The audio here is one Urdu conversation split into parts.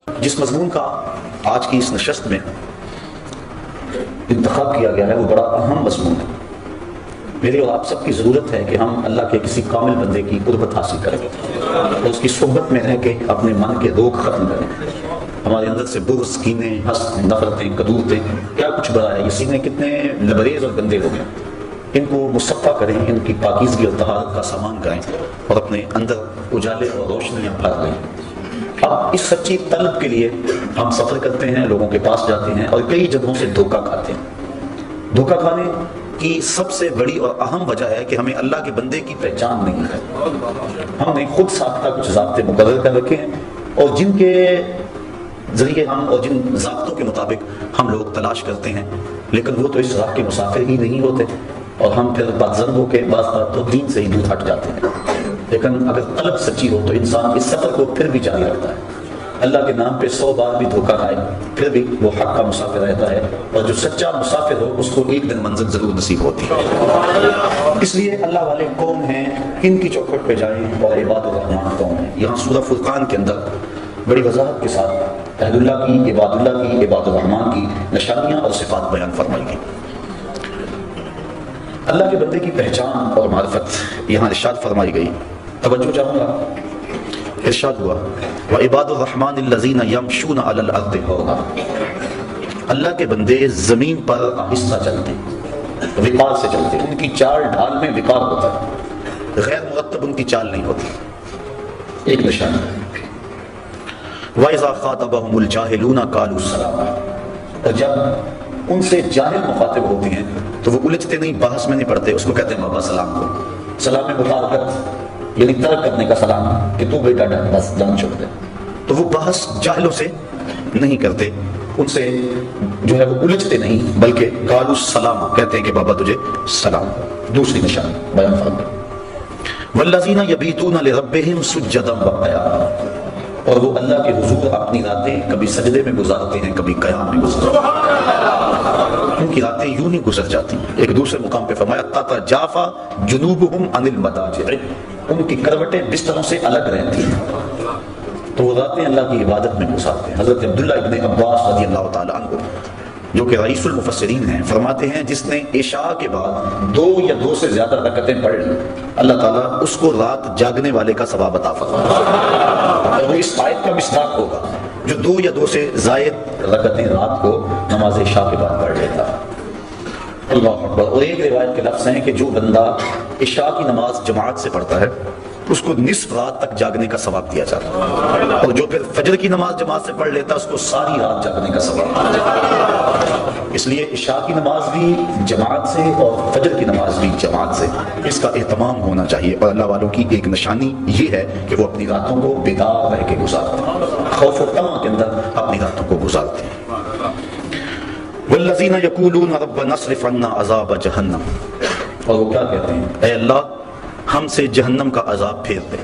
جس مضمون کا آج کی اس نشست میں انتخاب کیا گیا ہے وہ بڑا اہم مضمون ہے۔ میری اور آپ سب کی ضرورت ہے کہ ہم اللہ کے کسی کامل بندے کی قربت حاصل کریں اور اس کی صحبت میں رہ کے اپنے من کے روگ ختم کریں۔ ہمارے اندر سے بغض، کینے، حسد، نفرتیں، کدورتیں، کیا کچھ بڑا ہے، یہ سینے کتنے لبریز اور گندے ہو گئے، ان کو مصفا کریں، ان کی پاکیزگی اور طہارت کا سامان کریں اور اپنے اندر اجالے اور روشنیاں بھر لیں۔ اب اس سچی طلب کے لیے ہم سفر کرتے ہیں، لوگوں کے پاس جاتے ہیں اور کئی جگہوں سے دھوکہ کھاتے ہیں۔ دھوکہ کھانے کی سب سے بڑی اور اہم وجہ ہے کہ ہمیں اللہ کے بندے کی پہچان نہیں ہے۔ ہم نے خود ساختہ کچھ ضابطے مقرر کر رکھے ہیں اور جن کے ذریعے ہم اور جن ضابطوں کے مطابق ہم لوگ تلاش کرتے ہیں، لیکن وہ تو اس راہ کے مسافر ہی نہیں ہوتے اور ہم پھر بدظن ہو کے بعض بات تو دین سے ہی دور ہٹ جاتے ہیں۔ لیکن اگر طلب سچی ہو تو انسان اس سفر کو پھر بھی جاری رکھتا ہے، اللہ کے نام پہ 100 بار بھی دھوکہ کھائے پھر بھی وہ حق کا مسافر رہتا ہے، اور جو سچا مسافر ہو اس کو ایک دن منزل ضرور نصیب ہوتی ہے۔ اس لیے اللہ والے قوم ہیں، ان کی چوکھٹ پہ جائیں، اور عباد الرحمان قوم ہیں۔ یہاں سورہ فرقان کے اندر بڑی وضاحت کے ساتھ اہل اللہ کی، عباد اللہ کی، عباد الرحمان کی نشانیاں اور صفات بیان فرمائی گئی۔ اللہ کے بندے کی پہچان اور معرفت یہاں ارشاد فرمائی گئی۔ توجہ چاہوں گا، ارشاد ہوا وَعِبَادُ الرَّحْمَنِ الَّذِينَ يَمْشُونَ عَلَى الْأَرْضِ هَوْنًا، اللہ کے بندے زمین پر آہستہ چلتے ہیں، وقار سے چلتے ہیں، ان کی چال ڈھال میں وقار ہوتا ہے، غیر مرتب ان کی چال نہیں ہوتی۔ ایک نشان وَإِذَا خَاطَبَهُمُ الْجَاهِلُونَ قَالُوا سَلَامًا، اور جب ان سے جاہل مخاطب ہوتے ہیں تو وہ الجھتے نہیں، بحث میں نہیں پڑتے، اس کو کہتے ہیں بابا سلام کو۔ سلام مطابقت یعنی ترک کرنے کا سلام، کہ تو بیٹا بس جان چھوڑ دے، تو وہ بحث جاہلوں سے نہیں کرتے، ان سے جو ہے وہ الجھتے نہیں، بلکہ قالوا السلام کہتے ہیں کہ بابا تجھے سلام۔ دوسری نشان بیان فرمائیں والذین یبیتون لربہم سجدا وقیاما، اور وہ اللہ کے حضور اپنی راتیں کبھی سجدے میں گزارتے ہیں، کبھی قیام میں گزارتے ہیں، ان کی راتیں یوں ہی گزر جاتی ہیں۔ ایک دوسرے مقام پہ فرمایا تتجافا جنوبہم عن المضاجع، ان کی کروٹیں بستروں سے الگ رہتی ہیں، تو وہ راتیں اللہ کی عبادت میں گزارتے ہیں۔ حضرت عبداللہ ابن عباس رضی اللہ تعالیٰ عنہ جو کہ رئیس المفسرین ہیں فرماتے ہیں جس نے عشاء کے بعد 2 یا 2 سے زیادہ رکعتیں پڑھ لی، اللہ تعالیٰ اس کو رات جاگنے والے کا ثواب عطا فرمائے، اور وہ اس آیت کا مصداق ہوگا جو 2 یا 2 سے زائد رکعتیں رات کو نماز عشاء کے بعد پڑھ لیتا ہے۔ اللہ اکبر۔ اور ایک روایت کے لفظ ہیں کہ جو بندہ عشاء کی نماز جماعت سے پڑھتا ہے اس کو نصف رات تک جاگنے کا ثواب دیا جاتا ہے، اور جو پھر فجر کی نماز جماعت سے پڑھ لیتا ہے اس کو ساری رات جاگنے کا ثواب دیا جاتا ہے۔ اس لیے عشاء کی نماز بھی جماعت سے اور فجر کی نماز بھی جماعت سے، اس کا اہتمام ہونا چاہیے۔ اور اللہ والوں کی ایک نشانی یہ ہے کہ وہ اپنی راتوں کو بیدار رہ کے گزارتے ہیں، خوف و طمع کے اندر اپنی راتوں کو گزارتے ہیں۔ والذین یقولون ربنا اصرف عنا عذاب جہنم، اور وہ کیا کہتے ہیں، اے اللہ ہم سے جہنم کا عذاب پھیر دے۔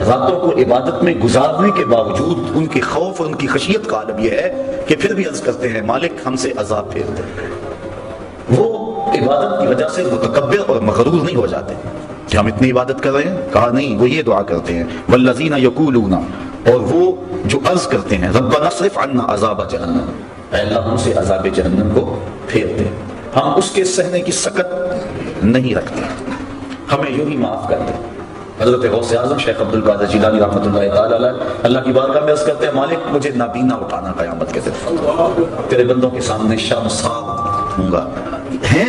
راتوں کو عبادت میں گزارنے کے باوجود ان کے خوف اور ان کی خشیت کا عالم یہ ہے کہ پھر بھی عرض کرتے ہیں مالک ہم سے عذاب پھیر دے۔ وہ عبادت کی وجہ سے متکبر اور مغرور نہیں ہو جاتے کہ ہم اتنی عبادت کر رہے ہیں، کہا نہیں، وہ یہ دعا کرتے ہیں والذین یقولون، اور وہ جو عرض کرتے ہیں ربنا اصرف عنا عذاب جہنم، اے اللہ ہم سے عذاب جہنم کو پھیر دے، ہم اس کے سہنے کی سکت نہیں رکھتے، ہمیں یوں ہی معاف کر دے۔ حضرت غوث اعظم شیخ عبد القادر جیلانی رحمۃ اللہ تعالی علیہ اللہ کی بارگاہ میں عرض کرتے ہیں مالک مجھے نابینا اٹھانا قیامت کے دن، تیرے بندوں کے سامنے شرمسار ہوں گا۔ ہیں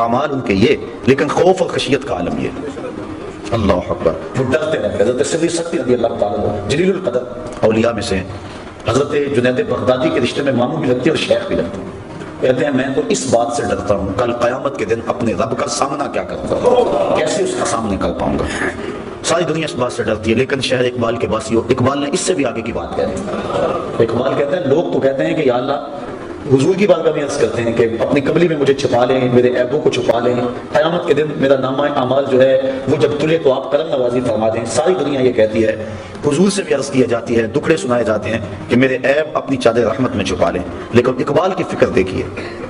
اعمال ان کے یہ، لیکن خوف اور خشیت کا عالم یہ۔ اللہ اکبر، وہ ڈرتے ہیں۔ حضرت سری سکتی رضی اللہ تعالیٰ عنہ جلیل القدر اولیاء میں سے، حضرت جنید بغدادی کے رشتے میں ماموں بھی لگتی ہے اور شیخ بھی لگتے ہیں، کہتے ہیں میں تو اس بات سے ڈرتا ہوں کل قیامت کے دن اپنے رب کا سامنا کیا کرتا ہوں، کیسے اس کا سامنے کر پاؤں گا۔ ساری دنیا اس بات سے ڈرتی ہے، لیکن شہر اقبال کے باسی اقبال نے اس سے بھی آگے کی بات کہہ دی۔ اقبال کہتے ہیں لوگ تو کہتے ہیں کہ یا اللہ حضور کی بارگاہ میں عرض کرتے ہیں کہ اپنی قبلی میں مجھے چھپا لیں، میرے عیبوں کو چھپا لیں، قیامت کے دن میرا نامہ اعمال جو ہے وہ جب تلے تو آپ کرم نوازی فرما دیں۔ ساری دنیا یہ کہتی ہے، حضور سے بھی عرض کیا جاتی ہے، دکھڑے سنائے جاتے ہیں کہ میرے عیب اپنی چادر رحمت میں چھپا لیں، لیکن اقبال کی فکر دیکھیے،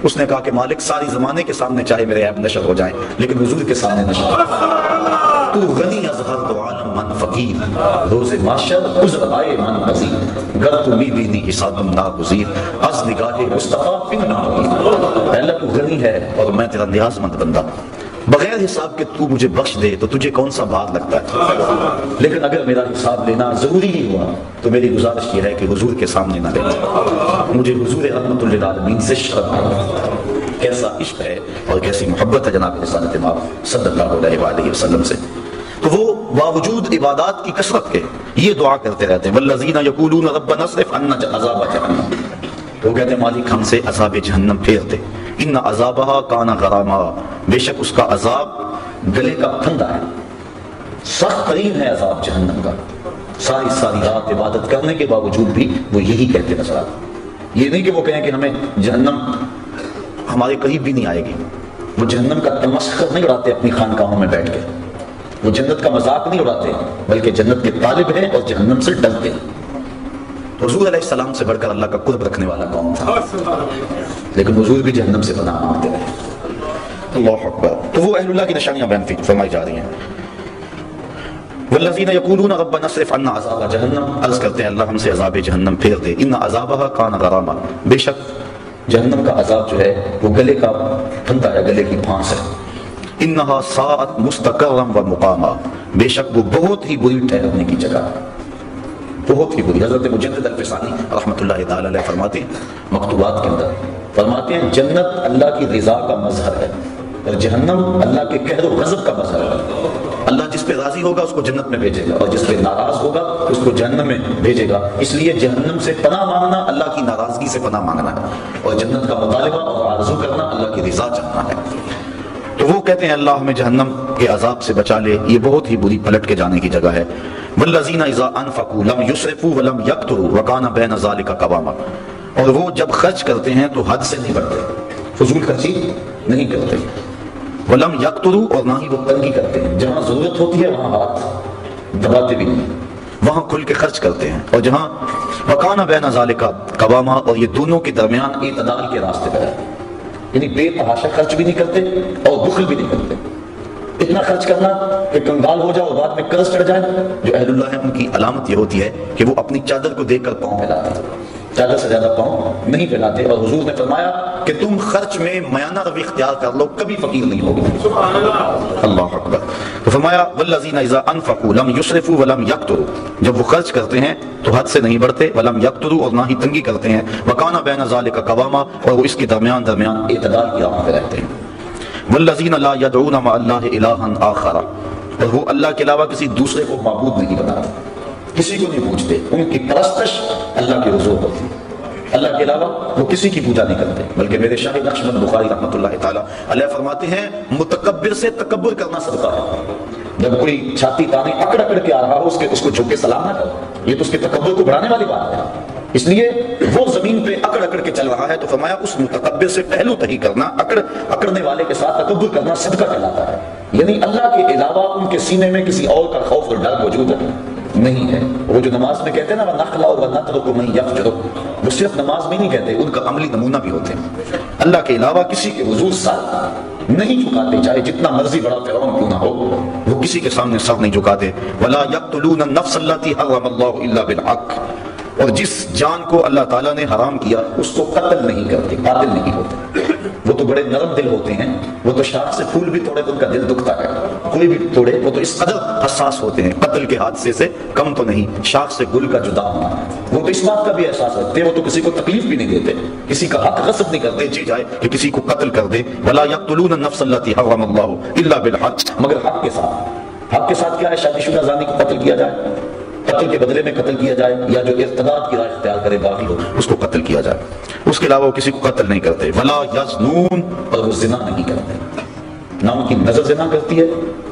اس نے کہا کہ مالک ساری زمانے کے سامنے چاہے میرے عیب نشر ہو جائیں لیکن حضور کے سامنے نشر، تو غنی از ہر دو عالم من فقیر روز محشر عذر آئے من عظیم گر تو می بینی حساب ناگزیر از نگاہ مصطفیٰ فن اے اللہ تو غنی ہے اور میں تیرا نیاز مند بندہ، بغیر حساب کے تو مجھے بخش دے تو تجھے کون سا بات لگتا ہے، لیکن اگر میرا حساب لینا ضروری ہی ہوا تو میری گزارش یہ ہے کہ حضور کے سامنے نہ لینا، مجھے حضور رحمت للعالمین سے شرم ہے۔ کیسا عشق ہے اور کیسی محبت ہے جناب رسالت مآب صلی اللہ علیہ وآلہ وسلم سے۔ تو وہ باوجود عبادات کی کثرت کے یہ دعا کرتے رہتے ہیں والذین یقولون ربنا اصرف عنا عذاب جہنم، وہ کہتے ہیں مالک ہم سے عذاب جہنم پھیر دے، ان عذابہا کان غراما، بے شک اس کا عذاب گلے کا پھندا ہے، سخت ترین ہے عذاب جہنم کا۔ ساری رات عبادت کرنے کے باوجود بھی وہ یہی کہتے نظر آتے، یہ نہیں کہ وہ کہیں کہ ہمیں جہنم ہمارے قریب بھی نہیں آئے گی، وہ جہنم کا تمسخر نہیں اڑاتے اپنی خانقاہوں میں بیٹھ کے، وہ جنت کا مذاق نہیں اڑاتے بلکہ جنت کے طالب ہیں اور جہنم سے ڈرتے ہیں۔ حضور علیہ السلام سے بڑھ کر اللہ کا قرب رکھنے والا قوم تھا، لیکن حضور بھی جہنم سے پناہ مانگتے رہے۔ اللہ اکبر۔ تو وہ اہل اللہ کی نشانیاں بیان فرمائی جا رہی ہیں۔ والذین یقولون ربنا اصرف عنا عذاب جہنم، عرض کرتے ہیں اللہ ہم سے عذاب جہنم پھیر دے، ان عذابہا کان غراما، بے شک جہنم کا عذاب جو ہے وہ گلے کا پھندا ہے، گلے کی پھانس ہے۔ انہا ساعت مستقرا و مقاما، بے شک وہ بہت ہی بری ٹھہرنے کی جگہ، بہت ہی بری۔ حضرت مجدد الفسانی رحمۃ اللہ تعالی علیہ فرماتے ہیں مکتوبات کے اندر، فرماتے ہیں جنت اللہ کی رضا کا مظہر ہے اور جہنم اللہ کے قہر و غضب کا مظہر ہے۔ اللہ جس پہ راضی ہوگا اس کو جنت میں بھیجے گا اور جس پہ ناراض ہوگا اس کو جہنم میں بھیجے گا۔ اس لیے جہنم سے پناہ مانگنا اللہ کی ناراضگی سے پناہ مانگنا ہے، اور جنت کا مطالبہ اور آرزو کرنا اللہ کی رضا چاہنا ہے۔ تو وہ کہتے ہیں اللہ ہمیں جہنم کے عذاب سے بچا لے، یہ بہت ہی بری پلٹ کے جانے کی جگہ ہے۔ والذین اذا انفقوا لم یسرفوا ولم یقتروا وکان بین ذلک قواما، اور وہ جب خرچ کرتے ہیں تو حد سے نہیں بڑھتے، فضول خرچی نہیں کرتے، ولم یقتروا اور نہ ہی وہ تنگی کرتے ہیں، جہاں ضرورت ہوتی ہے وہاں ہاتھ دباتے بھی نہیں، وہاں کھل کے خرچ کرتے ہیں، اور جہاں وکان بین ذلک قواما، اور یہ دونوں کے درمیان اعتدال کے راستے پر ہے، یعنی بے تحاشا خرچ بھی نہیں کرتے اور بخل بھی نہیں کرتے۔ اتنا خرچ کرنا کہ کنگال ہو جائے اور بعد میں قرض چڑھ جائے، جو اہل اللہ ہیں ان کی علامت یہ ہوتی ہے کہ وہ اپنی چادر کو دیکھ کر پاؤں پھیلاتے ہیں، چادر سے زیادہ پاؤں نہیں پھیلاتے۔ اور حضور نے فرمایا کہ تم خرچ میں میانہ روی اختیار کر لو، کبھی فقیر نہیں ہوگی۔ اللہ اکبر۔ تو فرمایا والذین اذا انفقوا لم یسرفوا ولم یقتروا، جب وہ خرچ کرتے ہیں تو حد سے نہیں بڑھتے، ولم یقتروا اور نہ ہی تنگی کرتے ہیں، وکان بین ذلک قواما، اور وہ اس کے درمیان اعتدال کی راہ پہ رہتے ہیں۔ والذین لا یدعون مع اللہ الہا آخر، اور وہ اللہ کے علاوہ کسی دوسرے کو معبود نہیں بناتے، کسی کو نہیں پوجتے، ان کی پرستش اللہ کی حضور ہوتی ہے، اللہ کے علاوہ وہ کسی کی پوجا نہیں کرتے۔ بلکہ میرے شاہ نقشبند بخاری رحمۃ اللہ تعالی علیہ فرماتے ہیں متکبر سے تکبر کرنا صدقہ ہے، جب کوئی چھاتی تانے اکڑ اکڑ کے آ رہا ہو اس کو جھک کے سلام نہ کرو، یہ تو اس کے تکبر کو بڑھانے والی بات ہے۔ اس لیے وہ زمین پہ اکڑ اکڑ کے چل رہا ہے تو فرمایا اس متکبر سے پہلو تہی کرنا، اکڑنے والے کے ساتھ تکبر کرنا صدقہ کہلاتا ہے، یعنی اللہ کے علاوہ ان کے سینے میں کسی اور کا خوف اور ڈر موجود نہیں ہے۔ وہ جو نماز میں کہتے ہیں نا وَنَخْلَعُ وَنَتْرُكُ مَن يَفْجُرُ، وہ صرف نماز میں نہیں کہتے، ان کا عملی نمونہ بھی ہوتے ہیں۔ اللہ کے علاوہ کسی کے حضور سر نہیں جھکاتے، چاہے جتنا مرضی بڑا فرعون کیوں نہ ہو، وہ کسی کے سامنے سر نہیں جھکاتے۔ وَلَا يَقْتُلُونَ النَّفْسَ الَّتِي حَرَّمَ اللَّهُ إِلَّا بِالْحَقِّ، اور جس جان کو اللہ تعالیٰ نے حرام کیا اس کو قتل نہیں کرتے، قاتل نہیں ہوتے۔ وہ تو بڑے نرم دل ہوتے ہیں، وہ تو شاخ سے پھول بھی توڑے تو ان کا دل دکھتا ہے، کوئی بھی توڑے، وہ تو اس قدر حساس ہوتے ہیں، قتل کے حادثے سے کم تو نہیں، شاخ سے گل کا جدا ہونا، وہ تو اس بات کا بھی احساس رکھتے ہیں، وہ تو کسی کو تکلیف بھی نہیں دیتے، کسی کا حق غصب نہیں کرتے جی جائے کہ کسی کو قتل کر دے۔ وَلَا يَقْتُلُونَ النَّفْسَ الَّتِي حَرَّمَ اللَّهُ إِلَّا بِالْحَقِّ، مگر حق کے ساتھ۔ حق کے ساتھ کیا ہے؟ شادی شدہ زانی کو قتل کیا جائے، قتل کے بدلے میں قتل کیا جائے، یا جو ارتداد کی راہ اختیار کرے باغی ہو اس کو قتل کیا جائے، اس کے علاوہ وہ کسی کو قتل نہیں کرتے۔ ولا یزنون، اور وہ زنا نہیں کرتے، نہ ان کی نظر زنا کرتی ہے،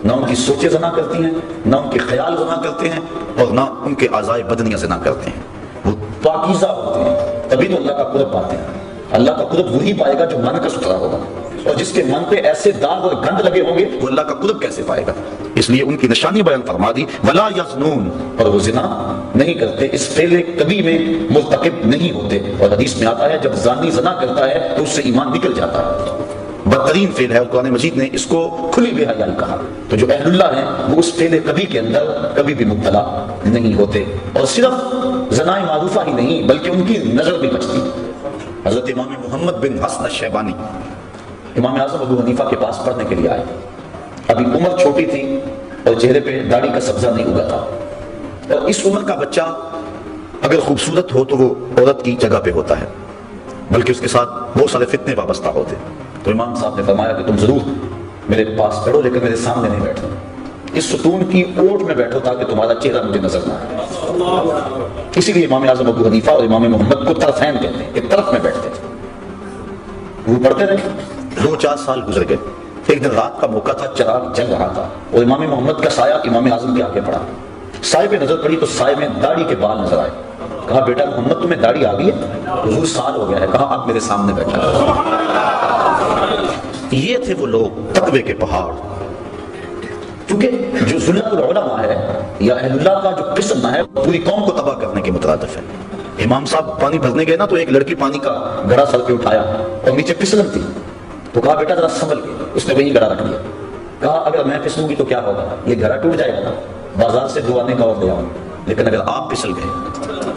نہ ان کی سوچیں زنا کرتی ہیں، نہ ان کے خیال زنا کرتے ہیں، اور نہ ان کے اعضائے بدنیاں زنا کرتے ہیں، وہ پاکیزہ ہوتے ہیں، تبھی تو اللہ کا قرب پاتے ہیں۔ اللہ کا قرب وہی پائے گا جو من کا ستھرا ہوگا، اور جس کے من پہ ایسے داغ اور گند لگے ہوں گے وہ اللہ کا قرب کیسے پائے گا؟ اس لیے ان کی نشانی بیان فرما دی، ولا یزنون، اور وہ زنا نہیں کرتے، اس فعل کبھی میں مرتکب نہیں ہوتے۔ اور حدیث میں آتا ہے جب زانی زنا کرتا ہے تو اس سے ایمان نکل جاتا ہے، بدترین فعل ہے، اور قرآن مجید نے اس کو کھلی بے حیائی کہا۔ تو جو اہل اللہ ہیں وہ اس فعل کبھی کے اندر کبھی بھی مبتلا نہیں ہوتے، اور صرف زنا معروفہ ہی نہیں بلکہ ان کی نظر بھی بچتی۔ حضرت امام محمد بن حسن الشیبانی امام اعظم ابو حنیفہ کے پاس پڑھنے کے لیے آئے، ابھی عمر چھوٹی تھی اور چہرے پہ داڑھی کا سبزہ نہیں اگا تھا، اور اس عمر کا بچہ اگر خوبصورت ہو تو وہ عورت کی جگہ پہ ہوتا ہے، بلکہ اس کے ساتھ بہت سارے فتنے وابستہ ہوتے۔ تو امام صاحب نے فرمایا کہ تم ضرور میرے پاس بیٹھو لیکن میرے سامنے نہیں بیٹھو، اس ستون کی اوٹ میں بیٹھو تاکہ تمہارا چہرہ مجھے نظر نہ آئے۔ اسی لیے امام اعظم ابو حنیفہ اور امام محمد کو طرفین کہتے ہیں، ایک طرف میں بیٹھتے تھے، وہ پڑھتے رہے۔ 2-4 سال گزر گئے، ایک دن رات کا موقع تھا، چراغ جل رہا تھا اور امام محمد کا سایہ امام اعظم کے آگے پڑا، سائے پہ نظر پڑی تو سائے میں داڑھی کے بال نظر آئے۔ کہا بیٹا محمد تمہیں داڑھی آ گئی ہے؟ حضور سال ہو گیا ہے۔ کہا اب میرے سامنے بیٹھا۔ یہ تھے وہ لوگ تقوی کے پہاڑ، کیونکہ جو ذلت العلماء ہے یا اہل اللہ کا جو پسندنا ہے پوری قوم کو تباہ کرنے کے مترادف ہے۔ امام صاحب پانی بھرنے گئے نا تو ایک لڑکی پانی کا گڑا سر پہ اٹھایا اور نیچے پھسلن تھی، تو کہا بیٹا ذرا سنبھل کے، اس نے وہی گڑا رکھ دیا۔ کہا اگر میں پھسلوں گی تو کیا ہوگا؟ یہ گھڑا ٹوٹ جائے گا، بازار سے دعانے کا اور لے آؤں، لیکن اگر آپ پھسل گئے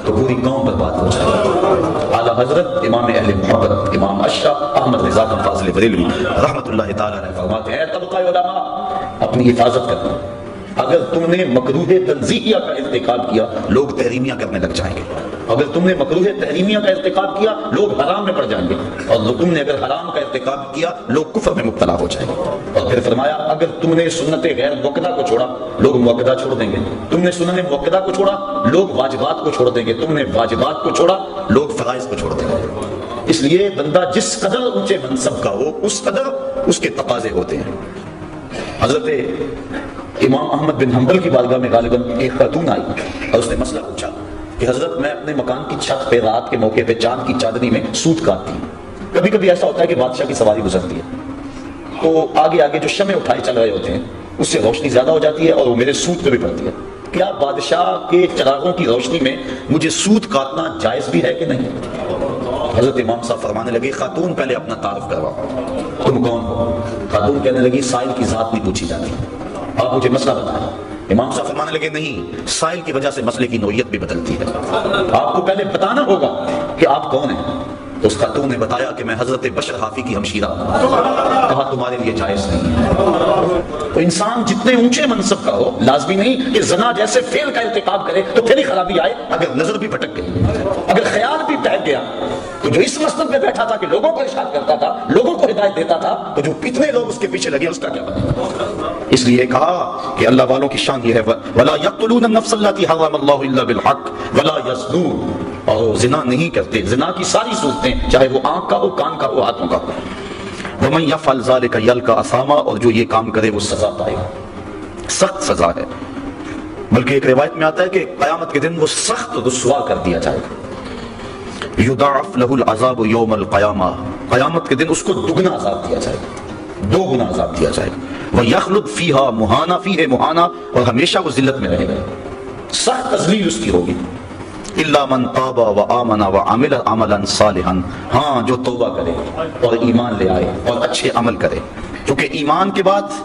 تو پوری قوم برباد ہو جائے گی۔ اعلیٰ حضرت امام اہل محبت امام اشرف احمد رضا بن فاضل بریلوی رحمۃ اللہ تعالی علیہ فرماتے ہیں طبقہ علماء اپنی حفاظت کرنا، اگر تم نے مکروہ تنزیہیہ کا ارتکاب کیا لوگ تحریمیہ کرنے لگ جائیں گے، اگر تم نے مکروہ تحریمیہ کا ارتکاب کیا لوگ حرام میں پڑ جائیں گے، اور تم نے اگر حرام کا ارتکاب کیا لوگ کفر میں مبتلا ہو جائیں گے۔ اور پھر فرمایا اگر تم نے سنت غیر موقدہ کو چھوڑا لوگ موقدہ چھوڑ دیں گے، تم نے سنن موقدہ کو چھوڑا لوگ واجبات کو چھوڑ دیں گے، تم نے واجبات کو چھوڑا لوگ فرائض کو چھوڑ دیں گے۔ اس لیے بندہ جس قدر اونچے منصب کا ہو اس قدر اس کے تقاضے ہوتے ہیں۔ حضرت امام احمد بن حنبل کی بارگاہ میں غالباً ایک خاتون آئی اور اس نے مسئلہ پوچھا کہ حضرت میں اپنے مکان کی چھت پہ رات کے موقع پہ چاند کی چادنی میں سوت کاٹتی ہوں، کبھی کبھی ایسا ہوتا ہے کہ بادشاہ کی سواری گزرتی ہے تو آگے آگے جو شمع اٹھائے چل رہے ہوتے ہیں اس سے روشنی زیادہ ہو جاتی ہے اور وہ میرے سوت پہ بھی پڑتی ہے، کیا بادشاہ کے چراغوں کی روشنی میں مجھے سوت کاٹنا جائز بھی ہے کہ نہیں؟ حضرت امام صاحب فرمانے لگے خاتون پہلے اپنا تعارف کرواؤ، تم کون ہو؟ خاتون کہنے لگی سائل کی ذات نہیں پوچھی جاتی، آپ مجھے مسئلہ بتائیں۔ امام صاحب فرمانے لگے نہیں، سائل کی وجہ سے مسئلے کی نوعیت بھی بدلتی ہے، آپ کو پہلے بتانا ہوگا کہ آپ کون ہیں۔ تو اس خاتون نے بتایا کہ میں حضرت بشر حافی کی ہمشیرہ ہوں۔ کہا تمہارے لیے جائز نہیں ہے۔ تو انسان جتنے اونچے منصب کا ہو لازمی نہیں کہ زنا جیسے فعل کا ارتکاب کرے تو پھر ہی خرابی آئے، اگر نظر بھی بھٹک گئی، اگر خیال بھی بہک گیا، تو جو اس مسجد میں بیٹھا تھا کہ لوگوں کو ارشاد کرتا تھا، لوگوں کو ہدایت دیتا تھا، تو جو اتنے لوگ اس کے پیچھے لگے اس کا کیا بنے؟ اس لیے کہا کہ اللہ والوں کی شان یہ ہے وَلَا يَقْتُلُونَ النَّفْسَ الَّتِي حَرَّمَ اللَّهُ إِلَّا بِالْحَقِّ وَلَا يَزْنُونَ، اور زنا نہیں کرتے، زنا کی ساری صورتیں چاہے وہ آنکھ کا ہو، کان کا ہو، ہاتھوں کا ہو۔ وَمَن يَفْعَلْ ذَلِكَ يَلْقَ أَثَامًا، اور جو یہ کام کرے وہ سزا پائے گا، سخت سزا ہے۔ بلکہ ایک روایت میں آتا ہے کہ قیامت کے دن وہ سخت رسوا کر دیا جائے گا۔ یضاعف له العذاب یوم القیامہ، قیامت کے دن اس کو دگنا عذاب دیا جائے گا، 2 گنا عذاب دیا جائے گا۔ وَيَخْلُدْ فِيهَا مُهَانًا، فِيهِ مُهَانًا، اور ہمیشہ وہ ذلت میں رہے گا، سخت تذلیل اس کی ہوگی۔ إِلَّا مَنْ تَابَ وَآمَنَ وَعَمِلَ عَمَلًا صَالِحًا، ہاں جو توبہ کرے اور ایمان لے آئے اور اچھے عمل کرے، کیونکہ ایمان کے بعد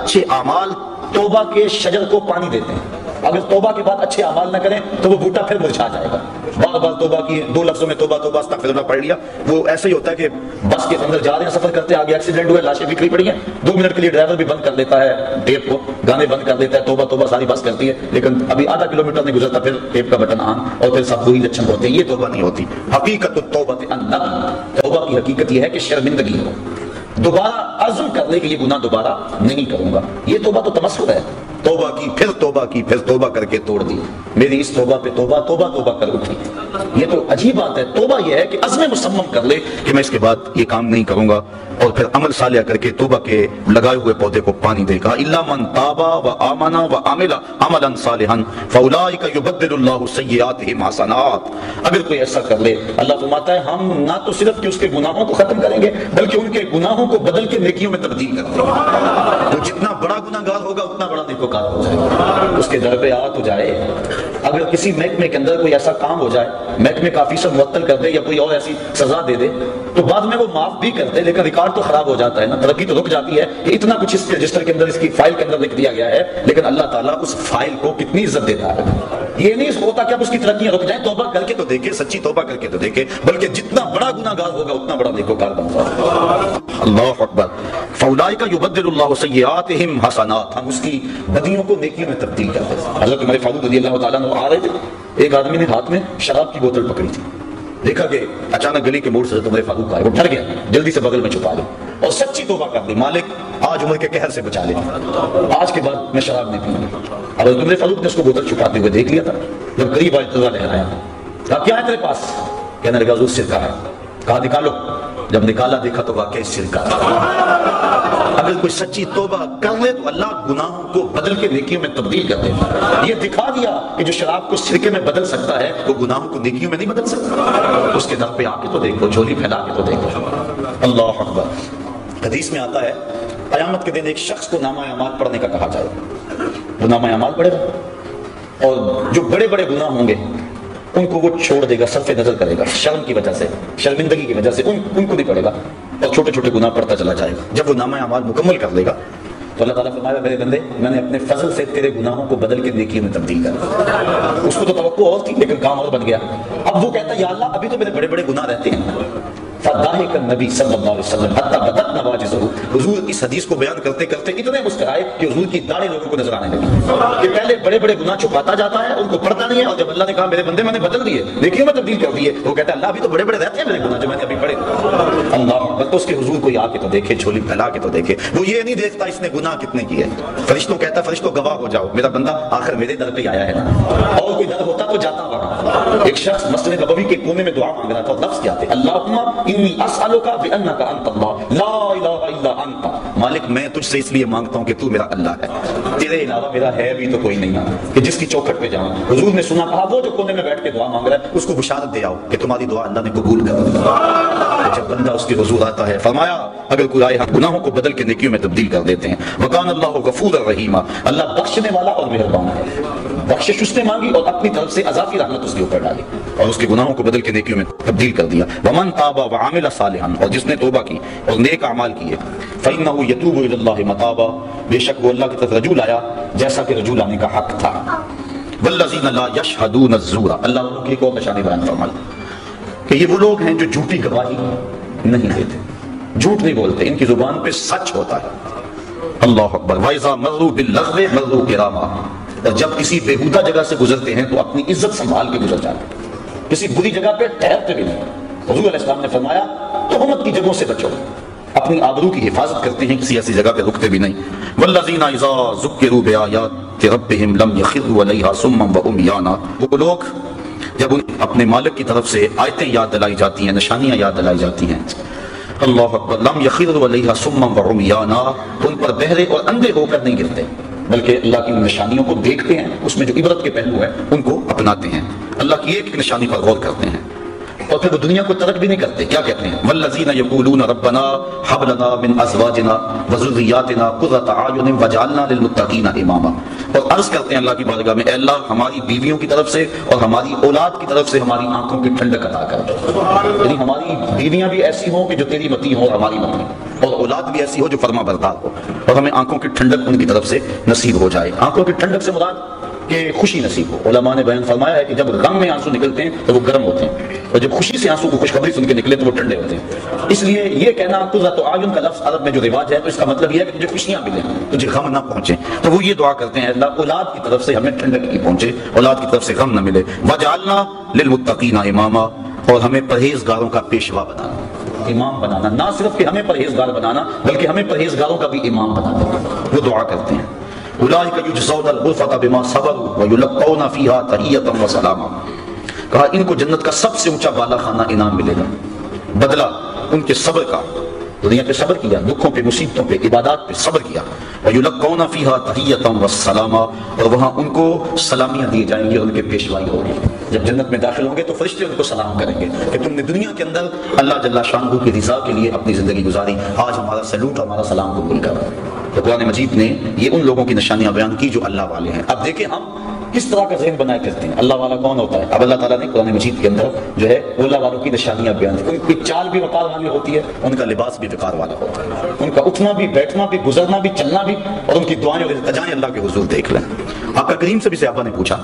اچھے اعمال توبہ کے شجر کو پانی دیتے ہیں، اگر توبہ کے بعد اچھے اعمال نہ کریں تو وہ بوٹا پھر مرجھا جائے گا۔ بار بار توبہ کی، 2 لفظوں میں توبہ توبہ استغفر اللہ پڑھ لیا، وہ ایسے ہی ہوتا ہے کہ بس کے اندر جا رہے ہیں، سفر کرتے ہیں، آگے ایکسیڈنٹ ہوا، لاشیں بکھری پڑی ہیں، 2 منٹ کے لیے ڈرائیور بھی بند کر دیتا ہے ٹیپ کو، گانے بند کر دیتا ہے، توبہ توبہ ساری بس کرتی ہے، لیکن ابھی آدھا کلومیٹر نہیں گزرتا پھر ٹیپ کا بٹن آن اور پھر سب وہی لچھن ہوتے ہیں۔ یہ توبہ نہیں ہوتی۔ حقیقت التوبہ الندم، توبہ کی حقیقت یہ ہے کہ شرمندگی ہو، دوبارہ عزم کر لے کہ یہ گناہ دوبارہ نہیں کروں گا۔ یہ توبہ تو تمسخر ہے، توبہ کی پھر توبہ کی پھر توبہ کر کے توڑ دی، میری اس توبہ پہ توبہ توبہ توبہ کر اٹھی۔ یہ تو عجیب بات ہے، توبہ یہ ہے کہ عزم مصمم کر لے کہ میں اس کے بعد یہ کام نہیں کروں گا، اور پھر عمل صالح کر کے توبہ کے لگائے ہوئے پودے کو پانی دے گا۔ الا من تاب وآمن وعمل عملا صالحا فاولئک یبدل اللہ سیئاتہم حسنات، اگر کوئی ایسا کر لے اللہ فرماتا ہے ہم نہ تو صرف کہ اس کے گناہوں کو ختم کریں گے بلکہ ان کے گناہوں کو بدل کے نیکیوں میں تبدیل کر دیں گے۔ تو جتنا بڑا گناہگار ہوگا اتنا بڑا نیکوکار ہو جائے گا، اس کے در پہ آ تو جائے۔ اگر کسی محکمے کے اندر کوئی ایسا کام ہو جائے، محکمے کا آفیسر معطل کر دے یا کوئی اور ایسی سزا دے دے تو بعد میں وہ معاف بھی کرتے، لیکن ریکارڈ تو خراب ہو جاتا ہے نا، ترقی تو رک جاتی ہے کہ اتنا کچھ اس کے رجسٹر کے اندر، اس کی فائل کے اندر لکھ دیا گیا ہے، لیکن اللہ تعالیٰ اس فائل کو کتنی عزت دیتا ہے۔ یہ نہیں ہوتا کہ اب اس کی ترقیاں رک جائیں، توبہ کر کے تو دیکھے، سچی توبہ کر کے تو دیکھے، بلکہ جتنا بڑا گناہ گار ہوگا اتنا بڑا نیکوکار بنتا ہے۔ اللہ اکبر۔ فاولئک یبدل اللہ سیئاتہم حسنات، ہم اس کی بدیوں کو نیکیوں میں تبدیل کرتے ہیں۔ حضرت عمر فاروق رضی اللہ تعالیٰ عنہ آ رہے تھے، ایک آدمی نے ہاتھ میں شراب کی بوتل پکڑی تھی، دیکھا کہ اچانک گلی کے موڑ سے حضرت عمر فاروق آئے، وہ ڈر گیا، جلدی سے بغل میں چھپا لے اور سچی توبہ کر دی، مالک آج عمر کے قہر سے بچا لے، آج کے بعد میں شراب نہیں پیوں گا۔ حضرت عمر فاروق نے اس کو بوتل چھپاتے ہوئے دیکھ لیا تھا، جب قریب آئے تو لہرایا، کہا کیا ہے تیرے پاس؟ کہنے لگا حضور سرکہ ہے۔ کہا نکالو، جب نکالا دیکھا تو واقعی سرکہ تھا۔ اگر کوئی سچی توبہ کر لے تو اللہ گناہوں کو بدل کے نیکیوں میں تبدیل کر دیتا ہے۔ یہ دکھا دیا کہ جو شراب کو سرکے میں بدل سکتا ہے وہ گناہوں کو نیکیوں میں نہیں بدل سکتا۔ اس کے در پہ آ کے تو دیکھو، جھولی پھیلا کے تو دیکھو۔ اللہ اکبر۔ حدیث میں آتا ہے قیامت کے دن ایک شخص کو نامہ اعمال پڑھنے کا کہا جائے، وہ نامہ اعمال پڑھے گا اور جو بڑے بڑے گناہ ہوں گے ان کو وہ چھوڑ دے گا، صرف نظر کرے گا، شرم کی وجہ سے، شرمندگی کی وجہ سے ان کو نہیں پڑے گا اور چھوٹے چھوٹے گناہ پڑھتا چلا جائے گا۔ جب وہ نامہ اعمال مکمل کر لے گا تو اللہ تعالیٰ فرمائے گا میرے بندے میں نے اپنے فضل سے تیرے گناہوں کو بدل کے نیکیوں میں تبدیل کر دیا۔ اس کو تو توقع اور تھی لیکن کام اور بن گیا۔ اب وہ کہتا ہے یا اللہ ابھی تو میرے بڑے بڑے گناہ رہتے ہیں۔ فضاحک النبی صلی اللہ علیہ وسلم حتی بدت نواجزہ، حضور اس حدیث کو بیان کرتے کرتے اتنے مسکرائے کہ حضور کی داڑھی لوگوں کو نظر آنے لگی کہ پہلے بڑے بڑے گناہ چھپاتا جاتا ہے، ان کو پڑھتا نہیں ہے، اور جب اللہ نے کہا میرے بندے میں نے بدل دیے، نیکیوں میں تبدیل کر دیے، وہ کہتا ہے اللہ ابھی تو بڑے بڑے رہتے ہیں میرے گناہ جو میں نے ابھی پڑھے۔ اللہ اکبر۔ تو اس کے حضور کو آ کے تو دیکھے، جھولی پھیلا کے تو دیکھے، وہ یہ نہیں دیکھتا اس نے گناہ کتنے کیے، فرشتوں کہتا فرشتوں گواہ ہو جاؤ میرا بندہ آخر میرے در پہ آیا ہے نا، اور کوئی در ہوتا تو جاتا وہاں۔ ایک شخص مسجد نبوی کے کونے میں دعا مانگ رہا تھا اور لفظ کیا تھے؟ اللہم انی اسألک بأنک انت اللہ لا الہ الا انت، مالک میں تجھ سے اس لیے مانگتا ہوں کہ تو میرا اللہ ہے، تیرے علاوہ میرا ہے بھی تو کوئی نہیں کہ جس کی چوکھٹ پہ جاؤں۔ حضور نے سنا، کہا وہ جو کونے میں بیٹھ کے دعا مانگ رہا ہے اس کو بشارت دے آؤ کہ تمہاری دعا اللہ نے قبول کر دی۔ جب بندہ اس کے حضور آتا ہے فرمایا اگر کوئی آئے گناہوں کو بدل کے نیکیوں میں تبدیل کر دیتے ہیں۔ وکان اللہ غفور الرحیم، اللہ بخشنے والا اور مہربان ہے، بخشش اس نے مانگی اور اپنی طرف سے اضافی رحمت اس کے اوپر ڈالی اور اس کے گناہوں کو بدل کے نیکیوں میں تبدیل کر دیا۔ ومن تاب وعمل صالحا، اور جس نے توبہ کی اور نیک اعمال کیے، فإنه يتوب إلى الله متابا، بے شک وہ اللہ کی طرف رجوع آیا جیسا کہ رجوع آنے کا حق تھا۔ والذین لا يشهدون الزور، اللہ ان کی ایک اور نشانی بیان فرمائی کہ یہ وہ لوگ ہیں جو جھوٹی گواہی نہیں دیتے، جھوٹ نہیں بولتے، ان کی زبان پہ سچ ہوتا ہے۔ اللہ اکبر۔ وَإِذَا مَرُّوا بِاللَّغْوِ مَرُّوا كِرَامًا، اور جب کسی بےہودہ جگہ سے گزرتے ہیں تو اپنی عزت سنبھال کے گزر جاتے ہیں، کسی بری جگہ پہ ٹھہرتے بھی نہیں۔ حضور علیہ السلام نے فرمایا تہمت کی جگہوں سے بچو، اپنی آبرو کی حفاظت کرتے ہیں، کسی ایسی جگہ پہ رکتے بھی نہیں۔ والذین اذا ذکروا بآیات ربهم لم یخروا علیہا صما وعمیانا، وہ لوگ جب اپنے مالک کی طرف سے آیتیں یاد دلائی جاتی ہیں، نشانیاں یاد دلائی جاتی ہیں، اللہ اکبر، لم یخروا علیہا صما وعمیانا، ان پر بہرے اور اندھے ہو کر نہیں گرتے بلکہ اللہ کی نشانیوں کو دیکھتے ہیں، اس میں جو عبرت کے پہلو ہیں ان کو اپناتے ہیں، اللہ کی ایک نشانی پر غور کرتے ہیں اور پھر وہ دنیا کو ترک بھی نہیں کرتے۔ کیا کہتے ہیں؟ والذین یقولون ربنا هب لنا من ازواجنا وذریاتنا قرۃ اعین واجعلنا للمتقین اماما، اور عرض کرتے ہیں اللہ کی بارگاہ میں اے اللہ ہماری بیویوں کی طرف سے اور ہماری اولاد کی طرف سے ہماری آنکھوں کی ٹھنڈک عطا کر دو، یعنی ہماری بیویاں بھی ایسی ہوں کہ جو تیری متی ہوں اور ہماری متی، اور اولاد بھی ایسی ہو جو فرما بردار ہو، اور ہمیں آنکھوں کی ٹھنڈک ان کی طرف سے نصیب ہو جائے۔ آنکھوں کی ٹھنڈک سے مراد کہ خوشی نصیب ہو۔ علماء نے بیان فرمایا ہے کہ جب غم میں آنسو نکلتے ہیں تو وہ گرم ہوتے ہیں، اور جب خوشی سے آنسو کو خوشخبری سن کے نکلے تو وہ ٹھنڈے ہوتے ہیں۔ اس لیے یہ کہنا قرۃ اعین کا لفظ عرب میں جو رواج ہے تو اس کا مطلب یہ ہے کہ تجھے خوشیاں ملیں، تجھے غم نہ پہنچے، تو وہ یہ دعا کرتے ہیں اللہ اولاد کی طرف سے ہمیں ٹھنڈک کی پہنچے، اولاد کی طرف سے غم نہ ملے۔ وجعلنا للمتقین اماما، اور ہمیں پرہیزگاروں کا پیشوا بنانا، امام بنانا، نہ صرف کہ ہمیں پرہیزگار بنانا بلکہ ہمیں پرہیزگاروں کا بھی امام بنانا، وہ دعا کرتے ہیں۔ اولئک یجزون الغرفۃ بما صبروا ویلقون فیہا تحیۃ وسلاما، کہا ان کو جنت کا سب سے اونچا بالا خانہ انعام ملے گا، بدلہ ان کے صبر کا، دنیا پہ صبر کیا، دکھوں پہ، مصیبتوں پہ، عبادات پہ صبر کیا، ویلقون فیہا تحیۃ وسلاما، اور وہاں ان کو سلامیاں دی جائیں گی، ان کے پیشوائی ہوگی۔ جب جنت میں داخل ہوں گے تو فرشتے ان کو سلام کریں گے کہ تم نے دنیا کے اندر اللہ جل شانہ کی رضا کے لیے اپنی زندگی گزاری، آج ہمارا سلوٹ، ہمارا سلام قبول کر۔ تو قرآن مجید نے یہ ان لوگوں کی نشانیاں بیان کی جو اللہ والے ہیں۔ اب دیکھیں ہم کس طرح کا ذہن بنایا کرتے ہیں اللہ والا کون ہوتا ہے. اب اللہ تعالیٰ نے قرآن مجید کے اندر جو ہے اللہ والوں کی نشانیاں بیان کی. ان کی چال بھی وقار والی ہوتی ہے, ان کا لباس بھی وقار والا ہوتا ہے, ان کا اٹھنا بھی, بیٹھنا بھی, گزرنا بھی, چلنا بھی, اور ان کی دعائیں اور التجائیں اللہ کے حضور دیکھ لیں. آقا کریم سے بھی صحابہ نے پوچھا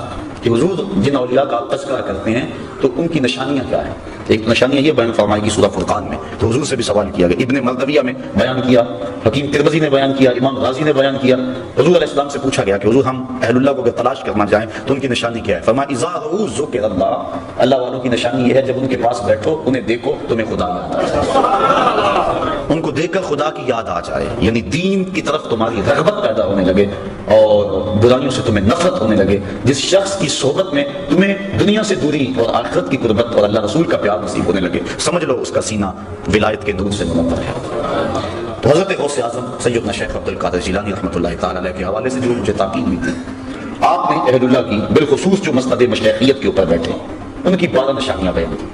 کہ حضور جن اولیاء کا تذکرہ کرتے ہیں تو ان کی نشانیاں کیا ہیں؟ ایک نشانیاں یہ بیان فرمائی گی سورہ فرقان میں. تو حضور سے بھی سوال کیا گیا, ابن مردویہ میں بیان کیا, حکیم ترمذی نے بیان کیا, امام غازی نے بیان کیا. حضور علیہ السلام سے پوچھا گیا کہ حضور ہم اہل اللہ کو اگر تلاش کرنا چاہیں تو ان کی نشانی کیا ہے؟ فرمایا اذا رؤوا ذکر اللہ, اللہ والوں کی نشانی یہ ہے جب ان کے پاس بیٹھو انہیں دیکھو تمہیں خدا یاد آ جائے, ان کو دیکھ کر خدا کی یاد آ جائے, یعنی دین کی طرف تمہاری رغبت پیدا ہونے لگے اور برائیوں سے تمہیں نفرت ہونے لگے. جس شخص کی صحبت میں تمہیں دنیا سے دوری اور آخرت کی قربت اور اللہ رسول کا پیار نصیب ہونے لگے, سمجھ لو اس کا سینہ ولایت کے نور سے منور ہے. تو حضرت غوث اعظم سیدنا شیخ عبد القادر جیلانی رحمۃ اللہ تعالی علیہ کے حوالے سے جو مجھے تاکید ہوئی تھی, آپ نے اہل اللہ کی بالخصوص جو مسند مشایخیت کے اوپر بیٹھے ان کی 12 نشانیاں بیان کی.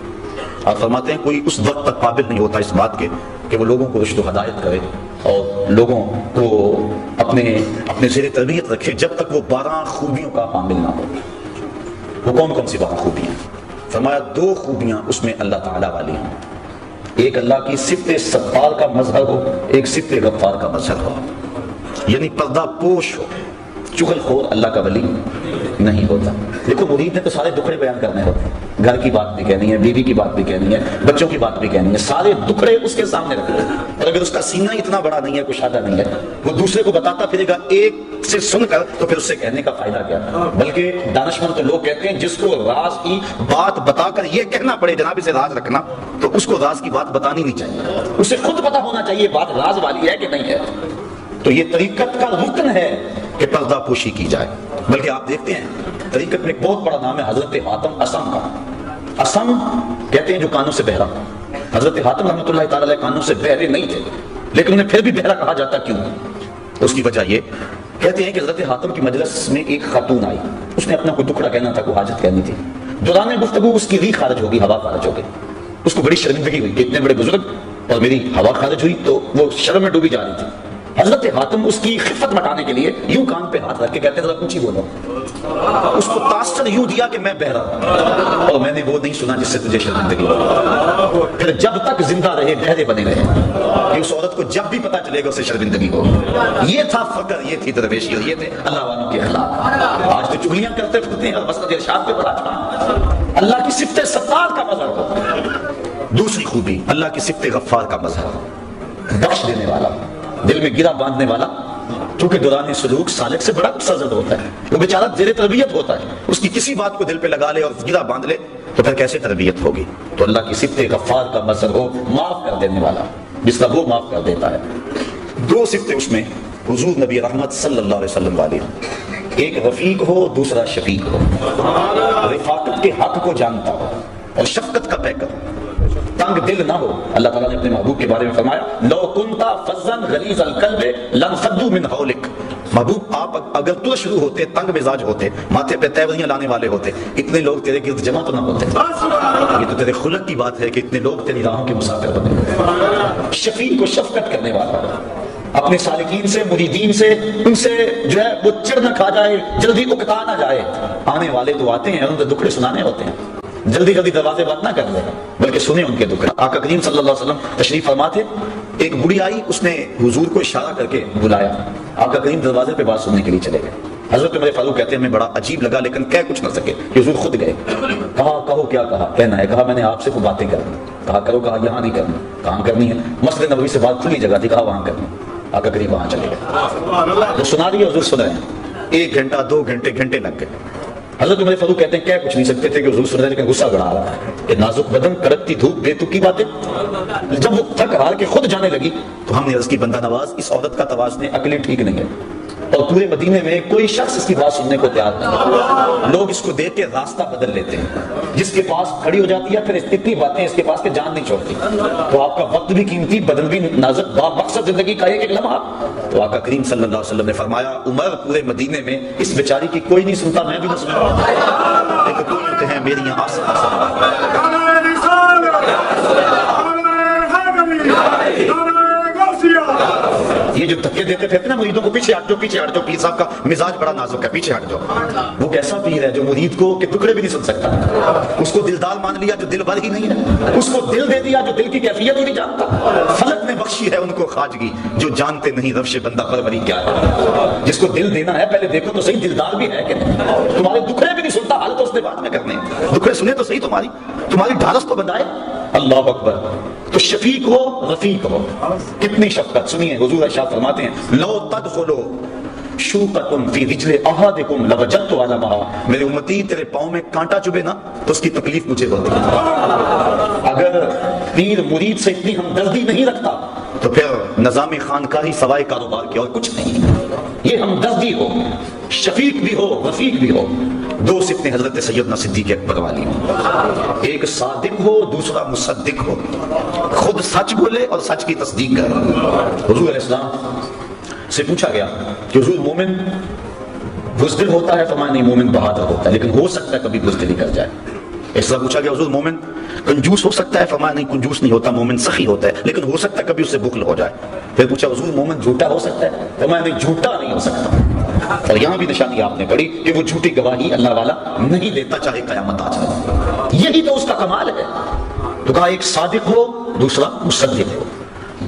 آپ فرماتے ہیں کوئی اس وقت تک قابل نہیں ہوتا اس بات کے کہ وہ لوگوں کو رشد و ہدایت کرے اور لوگوں کو اپنے زیر تربیت رکھے جب تک وہ 12 خوبیوں کا حامل نہ ہو. وہ کون کون سی 12 خوبیاں؟ فرمایا 2 خوبیاں اس میں اللہ تعالیٰ والی ہیں. ایک اللہ کی صفت ستار کا مظہر ہو, ایک صفت غفار کا مظہر ہو, یعنی پردہ پوش ہو. چغل خور اللہ کا ولی نہیں ہوتا. دیکھو مرید نے تو سارے دکھڑے بیان کرنے ہوتے ہیں, گھر کی بات بھی کہنی ہے, بیوی کی بات بھی کہنی ہے, بچوں کی بات بھی کہنی ہے, سارے دکھڑے اس کے سامنے رکھنے ہیں. اور اگر اس کا سینہ اتنا بڑا نہیں ہے, کشادہ نہیں ہے, وہ دوسرے کو بتاتا پھرے گا ایک سے سن کر, تو پھر اس سے کہنے کا فائدہ کیا؟ بلکہ دانشمند تو لوگ کہتے ہیں جس کو راز کی بات بتا کر یہ کہنا پڑے جناب اسے راز رکھنا, تو اس کو راز کی بات بتانی نہیں چاہیے, اسے خود پتا ہونا چاہیے بات راز والی ہے کہ نہیں ہے. تو یہ طریقت کا رکن ہے کہ پردہ پوشی کی جائے. بلکہ آپ دیکھتے ہیں طریقت میں ایک بہت بڑا نام ہے حضرت حاتم اسم کا. اسم کہتے ہیں جو کانوں سے بہرا. حضرت حاتم رحمۃ اللہ تعالی علیہ کانوں سے بہرے نہیں تھے, لیکن انہیں پھر بھی بہرا کہا جاتا کیوں؟ اس کی وجہ یہ کہتے ہیں کہ حضرت حاتم کی مجلس میں ایک خاتون آئی, اس نے اپنا کوئی دکھڑا کہنا تھا, کوئی حاجت کہنی تھی. دوران گفتگو اس کی ری خارج ہوگی, ہوا خارج ہو گئی. اس کو بڑی شرمندگی ہوئی کہ اتنے بڑے بزرگ اور میری ہوا خارج ہوئی, تو وہ شرم میں ڈوبی جا رہی تھی. حضرت حاتم اس کی خفت مٹانے کے لیے یوں کان پہ ہاتھ رکھ کے کہتے ہیں ذرا اونچی بولو. اس کو تاثر یوں دیا کہ میں بہرا ہوں اور میں نے وہ نہیں سنا جس سے تجھے شرمندگی ہو. پھر جب تک زندہ رہے بہرے بنے رہے کہ اس عورت کو جب بھی پتا چلے گا اسے شرمندگی ہو. یہ تھا فقر, یہ تھی درویشی, اور یہ تھے اللہ والوں کے اخلاق. آج تو چغلیاں کرتے پھرتے ہیں, مسند ارشاد پہ پڑا چکا. اللہ کی صفت ستار کا مظہر ہو. دوسری خوبی اللہ کی صفت غفار کا مظہر, بخش دینے والا, دل میں گرا باندھنے والا. چونکہ دوران سلوک سالک سے بڑا غصہ زد ہوتا ہے, وہ بیچارہ زیر تربیت ہوتا ہے, اس کی کسی بات کو دل پہ لگا لے اور گرا باندھ لے تو پھر کیسے تربیت ہوگی؟ تو اللہ کی صفت غفار کا مظہر ہو, معاف کر دینے والا, جس کا وہ معاف کر دیتا ہے. 2 صفتیں اس میں حضور نبی رحمت صلی اللہ علیہ وسلم والی ہیں. ایک رفیق ہو, دوسرا شفیق ہو. رفاقت کے حق کو جانتا ہو اور شفقت کا پیکر, تنگ دل نہ ہو. اللہ تعالیٰ نے اپنے محبوب کے بارے میں فرمایا لو کنتا فظا غلیظ القلب لانفضوا من حولک. محبوب آپ اگر تو شروع ہوتے, تنگ مزاج ہوتے, ماتھے پہ تیوریاں لانے والے ہوتے, اتنے لوگ تیرے گرد جمع تو نہ ہوتے. یہ تو تیرے خلق کی بات ہے کہ اتنے لوگ تیری راہوں کے مسافر بنے. شفیق کو شفقت کرنے والا, اپنے سالکین سے, مریدین سے, ان سے جو ہے وہ چڑ نہ کھا جائے, جلدی اکتا نہ جائے. آنے والے تو آتے ہیں, ان کے دکھڑے سنانے ہوتے ہیں, جلدی جلدی دروازے بند نہ کر لیں بلکہ سنیں ان کے دکھ. آقا کریم صلی اللہ علیہ وسلم تشریف فرما تھے, ایک بڑھی آئی, اس نے حضور کو اشارہ کر کے بلایا. آقا کریم دروازے پہ بات سننے کے لیے چلے گئے. حضرت عمر فاروق کہتے ہیں ہمیں بڑا عجیب لگا لیکن کہہ کچھ نہ سکے کہ حضور خود گئے. کہا کہو کیا کہا؟ کہنا ہے. کہا میں نے آپ سے کوئی باتیں کرنی. کہا کرو. کہا یہاں نہیں کرنی. کہاں کرنی ہے؟ مسجد نبوی سے بات کھلی جگہ تھی. کہا وہاں کرنی. آقا کریم وہاں چلے گئے. وہ سنا رہی ہے, حضور سن رہے ہیں. 1 گھنٹہ 2 گھنٹے گھنٹے لگ گئے. حضرت عمر فاروق کہتے ہیں کہہ کچھ نہیں سکتے تھے کہ حضور سن رہے ہیں, لیکن غصہ بڑھا رہا ہے کہ نازک بدن, کڑکتی دھوپ, بے تکی باتیں. جب وہ تھک ہار کے خود جانے لگی تو ہم نے عرض کی بندہ نواز, اس عورت کا توازن عقلی ٹھیک نہیں ہے, اور پورے مدینے میں کوئی شخص اس کی بات سننے کو تیار نہیں. لوگ اس کو دیکھ کے راستہ بدل لیتے ہیں. جس کے پاس کھڑی ہو جاتی ہے پھر اتنی باتیں اس کے پاس کہ جان نہیں چھوڑتی. تو آپ کا وقت بھی قیمتی, بدن بھی نازک, مقصد زندگی کا ایک لمحہ. تو آقا کریم صلی اللہ علیہ وسلم نے فرمایا عمر پورے مدینے میں اس بیچاری کی کوئی نہیں سنتا, میں بھی نہیں سنتا, لیکن کوئی ہیں میری یہاں آس یہ جو دھکے دیتے پھرتے نا مریدوں کو، پیچھے ہٹ جاؤ پیچھے ہٹ جاؤ، پیر صاحب کا مزاج بڑا نازک ہے، پیچھے ہٹ جاؤ، وہ کیسا پیر ہے جو مرید کو کے ٹکڑے بھی نہیں سن سکتا، اس کو دلدار مان لیا جو دل بھر ہی نہیں ہے، اس کو دل دے دیا جو دل کی کیفیت ہی نہیں جانتا۔ فلک نے بخشی ہے ان کو خواجگی جو جانتے نہیں روش بندہ پروری کیا ہے۔ جس کو دل دینا ہے پہلے دیکھو تو صحیح دلدار بھی ہے کہ نہیں، تمہارے دکھڑے بھی نہیں سنتا، حال تو اس نے بعد میں کرنے، دکھڑے سنے تو صحیح، تمہاری ڈھارس تو بندائے۔ اللہ اکبر۔ تو شفیق ہو رفیق ہو، کتنی شفقت، سنیے حضور ارشاد فرماتے ہیں لو تدخلوا شوقۃ فی رجل احدکم لوجدت علمها، میرے امتی تیرے پاؤں میں کانٹا چبھے نا تو اس کی تکلیف مجھے ہوتی ہے۔ اگر پیر مرید سے اتنی ہمدردی نہیں رکھتا تو پھر نظام خانقاہی سوائے کاروبار کے اور کچھ نہیں۔ یہ ہمدردی ہو، شفیق بھی ہو رفیق بھی ہو۔ دو صفتیں حضرت سیدنا صدیق اکبر والی ہوں، ایک صادق ہو دوسرا مصدق ہو، خود سچ بولے اور سچ کی تصدیق کرے۔ حضور علیہ السلام سے پوچھا گیا کہ حضور مومن بزدل ہوتا ہے؟ فرمایا نہیں، مومن بہادر ہوتا ہے، لیکن ہو سکتا ہے کبھی بزدلی کر جائے۔ اس طرح پوچھا گیا حضور مومن کنجوس ہو سکتا ہے؟ فرمایا نہیں، کنجوس نہیں ہوتا، مومن سخی ہوتا ہے، لیکن ہو سکتا ہے کبھی اس سے بخل ہو جائے۔ پھر پوچھا حضور مومن جھوٹا ہو سکتا ہے؟ فرمایا نہیں، جھوٹا نہیں ہو سکتا۔ اور یہاں بھی نشانی آپ نے پڑھی کہ وہ جھوٹی گواہی اللہ والا نہیں دیتا چاہے قیامت آ جائے، یہی تو اس کا کمال ہے۔ تو کہا ایک صادق ہو دوسرا مصدق ہو،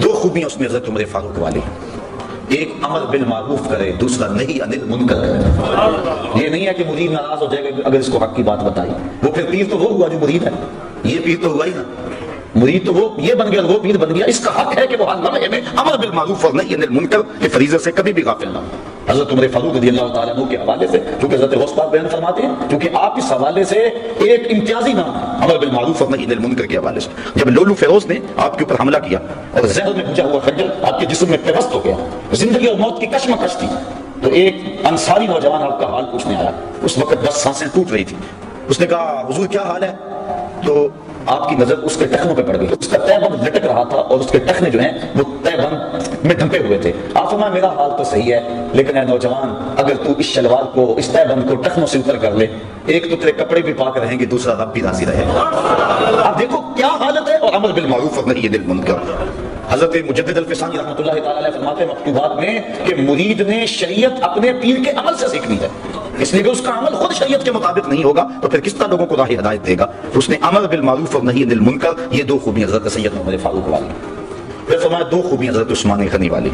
دو خوبیاں اس میں حضرت عمر فاروق والی، ایک امر بالمعروف کرے دوسرا نہی عن المنکر کرے۔ یہ نہیں ہے کہ مرید ناراض ہو جائے گا اگر اس کو حق کی بات بتائی، وہ پھر پیر تو وہ ہوا جو مرید ہے، یہ پیر تو ہوا ہی نا، مرید تو وہ یہ بن گیا، وہ پیر بن گیا۔ اس کا حق ہے کہ وہ ہر لمحے میں امر بالمعروف اور نہی عن المنکر کے فریضے سے کبھی بھی غافل نہ ہو۔ حضرت عمر فاروق رضی اللہ تعالیٰ عنہ کے حوالے سے، کیونکہ حضرت غوث پاک بیان فرماتے ہیں، کیونکہ آپ اس حوالے سے ایک امتیازی نام امر بالمعروف اور نہی عن المنکر کے حوالے سے، جب لولو فیروز نے آپ کے اوپر حملہ کیا اور زہر میں بھجا ہوا خنجر آپ کے جسم میں پیوست ہو گیا، زندگی اور موت کی کشمکش تھی، تو ایک انصاری نوجوان آپ کا حال پوچھنے آیا، اس وقت بس سانسیں ٹوٹ رہی تھی۔ اس نے کہا حضور کیا حال ہے؟ تو آپ کی نظر اس کے ٹخنوں پہ پڑ گئی، اس کا تہ بند لٹک رہا تھا اور اس کے ٹخنے جو ہیں وہ تہ بند میں ڈھمپے ہوئے تھے۔ آپ فرمایا میرا حال تو صحیح ہے، لیکن اے نوجوان اگر تو اس شلوار کو اس تہ بند کو ٹخنوں سے اوپر کر لے، ایک تو تیرے کپڑے بھی پاک رہیں گے، دوسرا رب بھی راضی رہے گا۔ آپ دیکھو کیا حالت ہے، اور امر بالمعروف اور نہی عن المنکر۔ حضرت مجدد الفسانی رحمۃ اللہ تعالی علیہ فرماتے ہیں مکتوبات میں کہ مرید نے شریعت اپنے پیر کے عمل سے سیکھنی ہے، اس لیے کہ اس کا عمل خود شریعت کے مطابق نہیں ہوگا تو پھر کس طرح لوگوں کو راہ ہدایت دے گا۔ اس نے امر بالمعروف اور نہی عن المنکر، یہ دو خوبیاں حضرت سیدنا عمر فاروق والی۔ پھر فرمایا دو خوبیاں حضرت عثمان غنی والی،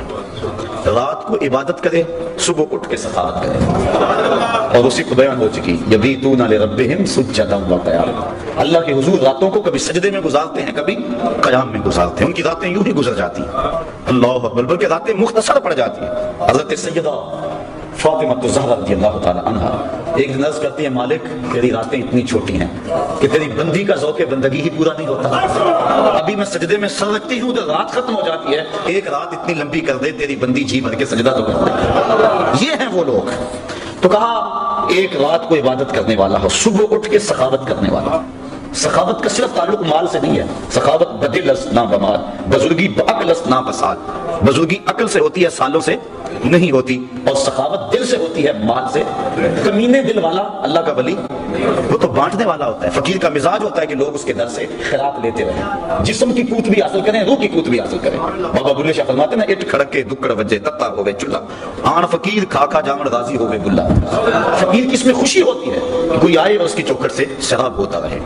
رات کو عبادت کرے صبح اٹھ کے سخاوت کرے، اور اسی کو بیان ہو چکی یبیتون لربہم سجدا وقیاما، اللہ کے حضور راتوں کو کبھی سجدے میں گزارتے ہیں کبھی قیام میں گزارتے ہیں، ان کی راتیں یوں ہی گزر جاتی ہیں، اللہ اکبر، بلکہ راتیں مختصر پڑ جاتی ہیں۔ حضرت سیدہ فاطمہ الزہرا رضی اللہ تعالی عنہا ایک دن عرض کرتی ہے مالک تیری راتیں اتنی چھوٹی ہیں کہ تیری بندی کا ذوق بندگی ہی پورا نہیں ہوتا، ابھی میں سجدے میں سر رکھتی ہوں تو رات ختم ہو جاتی ہے، ایک رات اتنی لمبی کر دے تیری بندی جی بھر کے سجدہ تو کر دے۔ یہ ہیں وہ لوگ۔ تو کہا ایک رات کو عبادت کرنے والا ہو، صبح اٹھ کے سخاوت کرنے والا۔ سخاوت کا صرف تعلق مال سے نہیں ہے، سخاوت بدل است نہ بمال، بزرگی بعقل است نہ بسال، بزرگی عقل سے ہوتی ہے سالوں سے نہیں ہوتی، اور سخاوت دل سے ہوتی ہے مال سے۔ کمینے دل والا اللہ کا ولی وہ تو بانٹنے والا ہوتا ہے، فقیر کا مزاج ہوتا ہے کہ لوگ اس کے در سے خیرات لیتے رہیں، جسم کی قوت بھی حاصل کریں روح کی قوت بھی حاصل کریں۔ بابا بلے شاہ فرماتے ہیں نا اٹھ کھڑکے دکڑ وجے تتا ہوئے چلا، آن فقیر کھا کھا جامن راضی ہوئے گلا۔ فقیر کی اس میں خوشی ہوتی ہے کہ کوئی آئے اور اس کی چوکھٹ سے شراب ہوتا رہے۔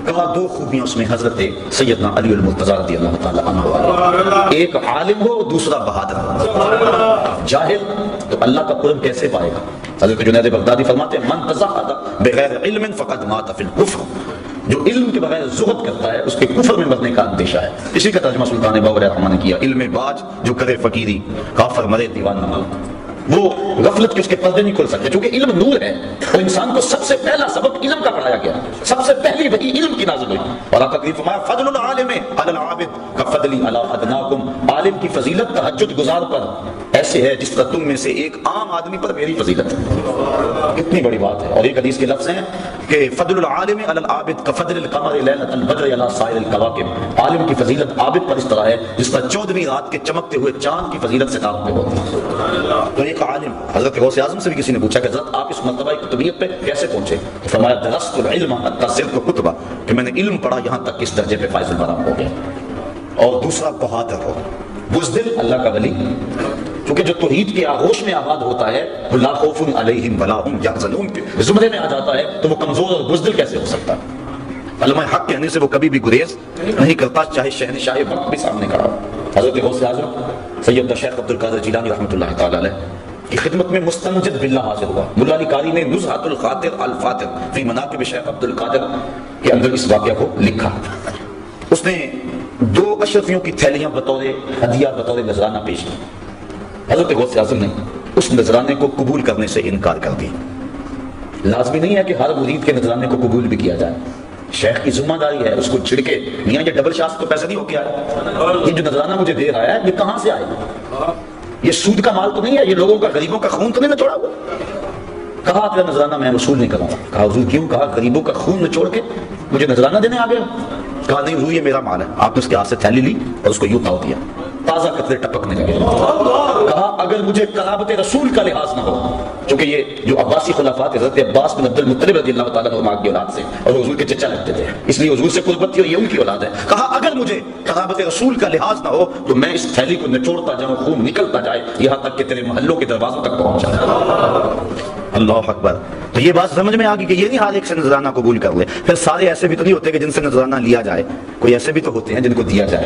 کہا دو خوبیاں اس میں حضرت سیدنا علی المرتضی رضی اللہ تعالی عنہ، ایک عالم ہو دوسرا بہادر ہو۔ جاہل تو اللہ کا قرب کیسے پائے گا؟ حضرت جنید بغدادی فرماتے ہیں من تزہد بغیر علم فقد مات فی الکفر، جو علم کے بغیر زہد کرتا ہے اس کے کفر میں مرنے کا اندیشہ ہے۔ اسی کا ترجمہ سلطان باور رحمہ نے کیا، علم باج جو کرے فقیری کافر مرے دیوانہ ملک، وہ غفلت کے اس کے پردے نہیں کھل سکتے، چونکہ علم نور ہے اور انسان کو سب سے پہلا سبق علم کا پڑھایا گیا، سب سے پہلی وحی علم کی نازل ہوئی۔ اور آقا کریم فرمایا فضل العالم علی العابد کفضلی علی ادناکم، عالم کی فضیلت تہجد گزار پر ایسے ہے جس طرح تم میں سے ایک عام آدمی پر میری فضیلت ہے۔ کتنی بڑی بات ہے۔ اور ایک حدیث کے لفظ ہیں کہ فضل العالم علی العابد کفضل القمر لیلۃ البدر علی سائر الکواکب، عالم کی فضیلت عابد پر اس طرح ہے جس طرح 14ویں رات کے چمکتے ہوئے چاند کی فضیلت ستاروں پہ ہوتی ہے۔ تو ایک عالم، حضرت غوث اعظم سے بھی کسی نے پوچھا کہ حضرت آپ اس مرتبہ کتبیت پہ کیسے پہنچے؟ تو فرمایا درست العلم حتی صرت کتبہ، کہ میں نے علم پڑھا یہاں تک اس درجے پہ فائز البرام ہو گیا۔ اور دوسرا بہادر ہو، بزدل اللہ کا ولی، کیونکہ جو توحید کے آغوش میں آباد ہوتا ہے وہ لا خوف علیہم ولا هم یحزنون کے زمرے میں آ جاتا ہے، تو وہ کمزور اور بزدل کیسے ہو سکتا؟ علماء حق کہنے سے وہ کبھی بھی گریز نہیں کرتا، چاہے شہنشاہ وقت بھی سامنے کھڑا ہو۔ حضرت غوث اعظم سید شیخ عبد القادر جیلانی رحمۃ اللہ تعالی علیہ کی خدمت میں مستنجد باللہ حاضر ہوا۔ ملا علی قاری نے نزہۃ الخاطر الفاتر فی مناقب شیخ عبد القادر کے اندر اس واقعہ کو لکھا۔ اس نے 2 اشرفیوں کی تھیلیاں بطور ہدیہ بطور نذرانہ پیش کی۔ حضرت غوث اعظم نے اس نذرانے کو قبول کرنے سے انکار کر دیا۔ لازمی نہیں ہے کہ ہر مرید کے نذرانے کو قبول بھی کیا جائے، شیخ کی ذمہ داری ہے اس کو چھڑکے میاں یہ ڈبل شاہ تو پیسے نہیں ہو کے آئے، یہ جو نذرانہ مجھے دے رہا ہے یہ کہاں سے آئے گا؟ یہ سود کا مال تو نہیں ہے، یہ لوگوں کا غریبوں کا خون تو نہیں نچوڑا ہوا؟ کہا تیرا نذرانہ میں وصول نہیں کروں گا۔ کہا حضور کیوں؟ کہا غریبوں کا خون نچوڑ کے مجھے نذرانہ دینے آ گئے؟ کہا نہیں حضور یہ میرا مال ہے۔ آپ نے اس کے ہاتھ سے تھیلی لی اور اس کو یوں تاؤ دیا، تازہ قطرے ٹپکنے لگے۔ کہا اگر مجھے قرابت رسول کا لحاظ نہ ہو، چونکہ یہ جو عباسی خلافات حضرت عباس بن عبد المطلب رضی اللہ تعالیٰ عنہ کی اولاد سے اور حضور کے چچا لگتے تھے، اس لیے حضور سے قربت تھی اور یہ ان کی اولاد ہے۔ کہا اگر مجھے قرابت رسول کا لحاظ نہ ہو تو میں اس تھیلی کو نچوڑتا جاؤں، خون نکلتا جائے یہاں تک کہ تیرے محلوں کے دروازوں تک پہنچ جائے۔ اللہ اکبر۔ تو یہ بات سمجھ میں آ گئی کہ یہ نہیں ہر ایک سے نذرانہ قبول کر لے، پھر سارے ایسے بھی تو نہیں ہوتے کہ جن سے نذرانہ لیا جائے، کوئی ایسے بھی تو ہوتے ہیں جن کو دیا جائے۔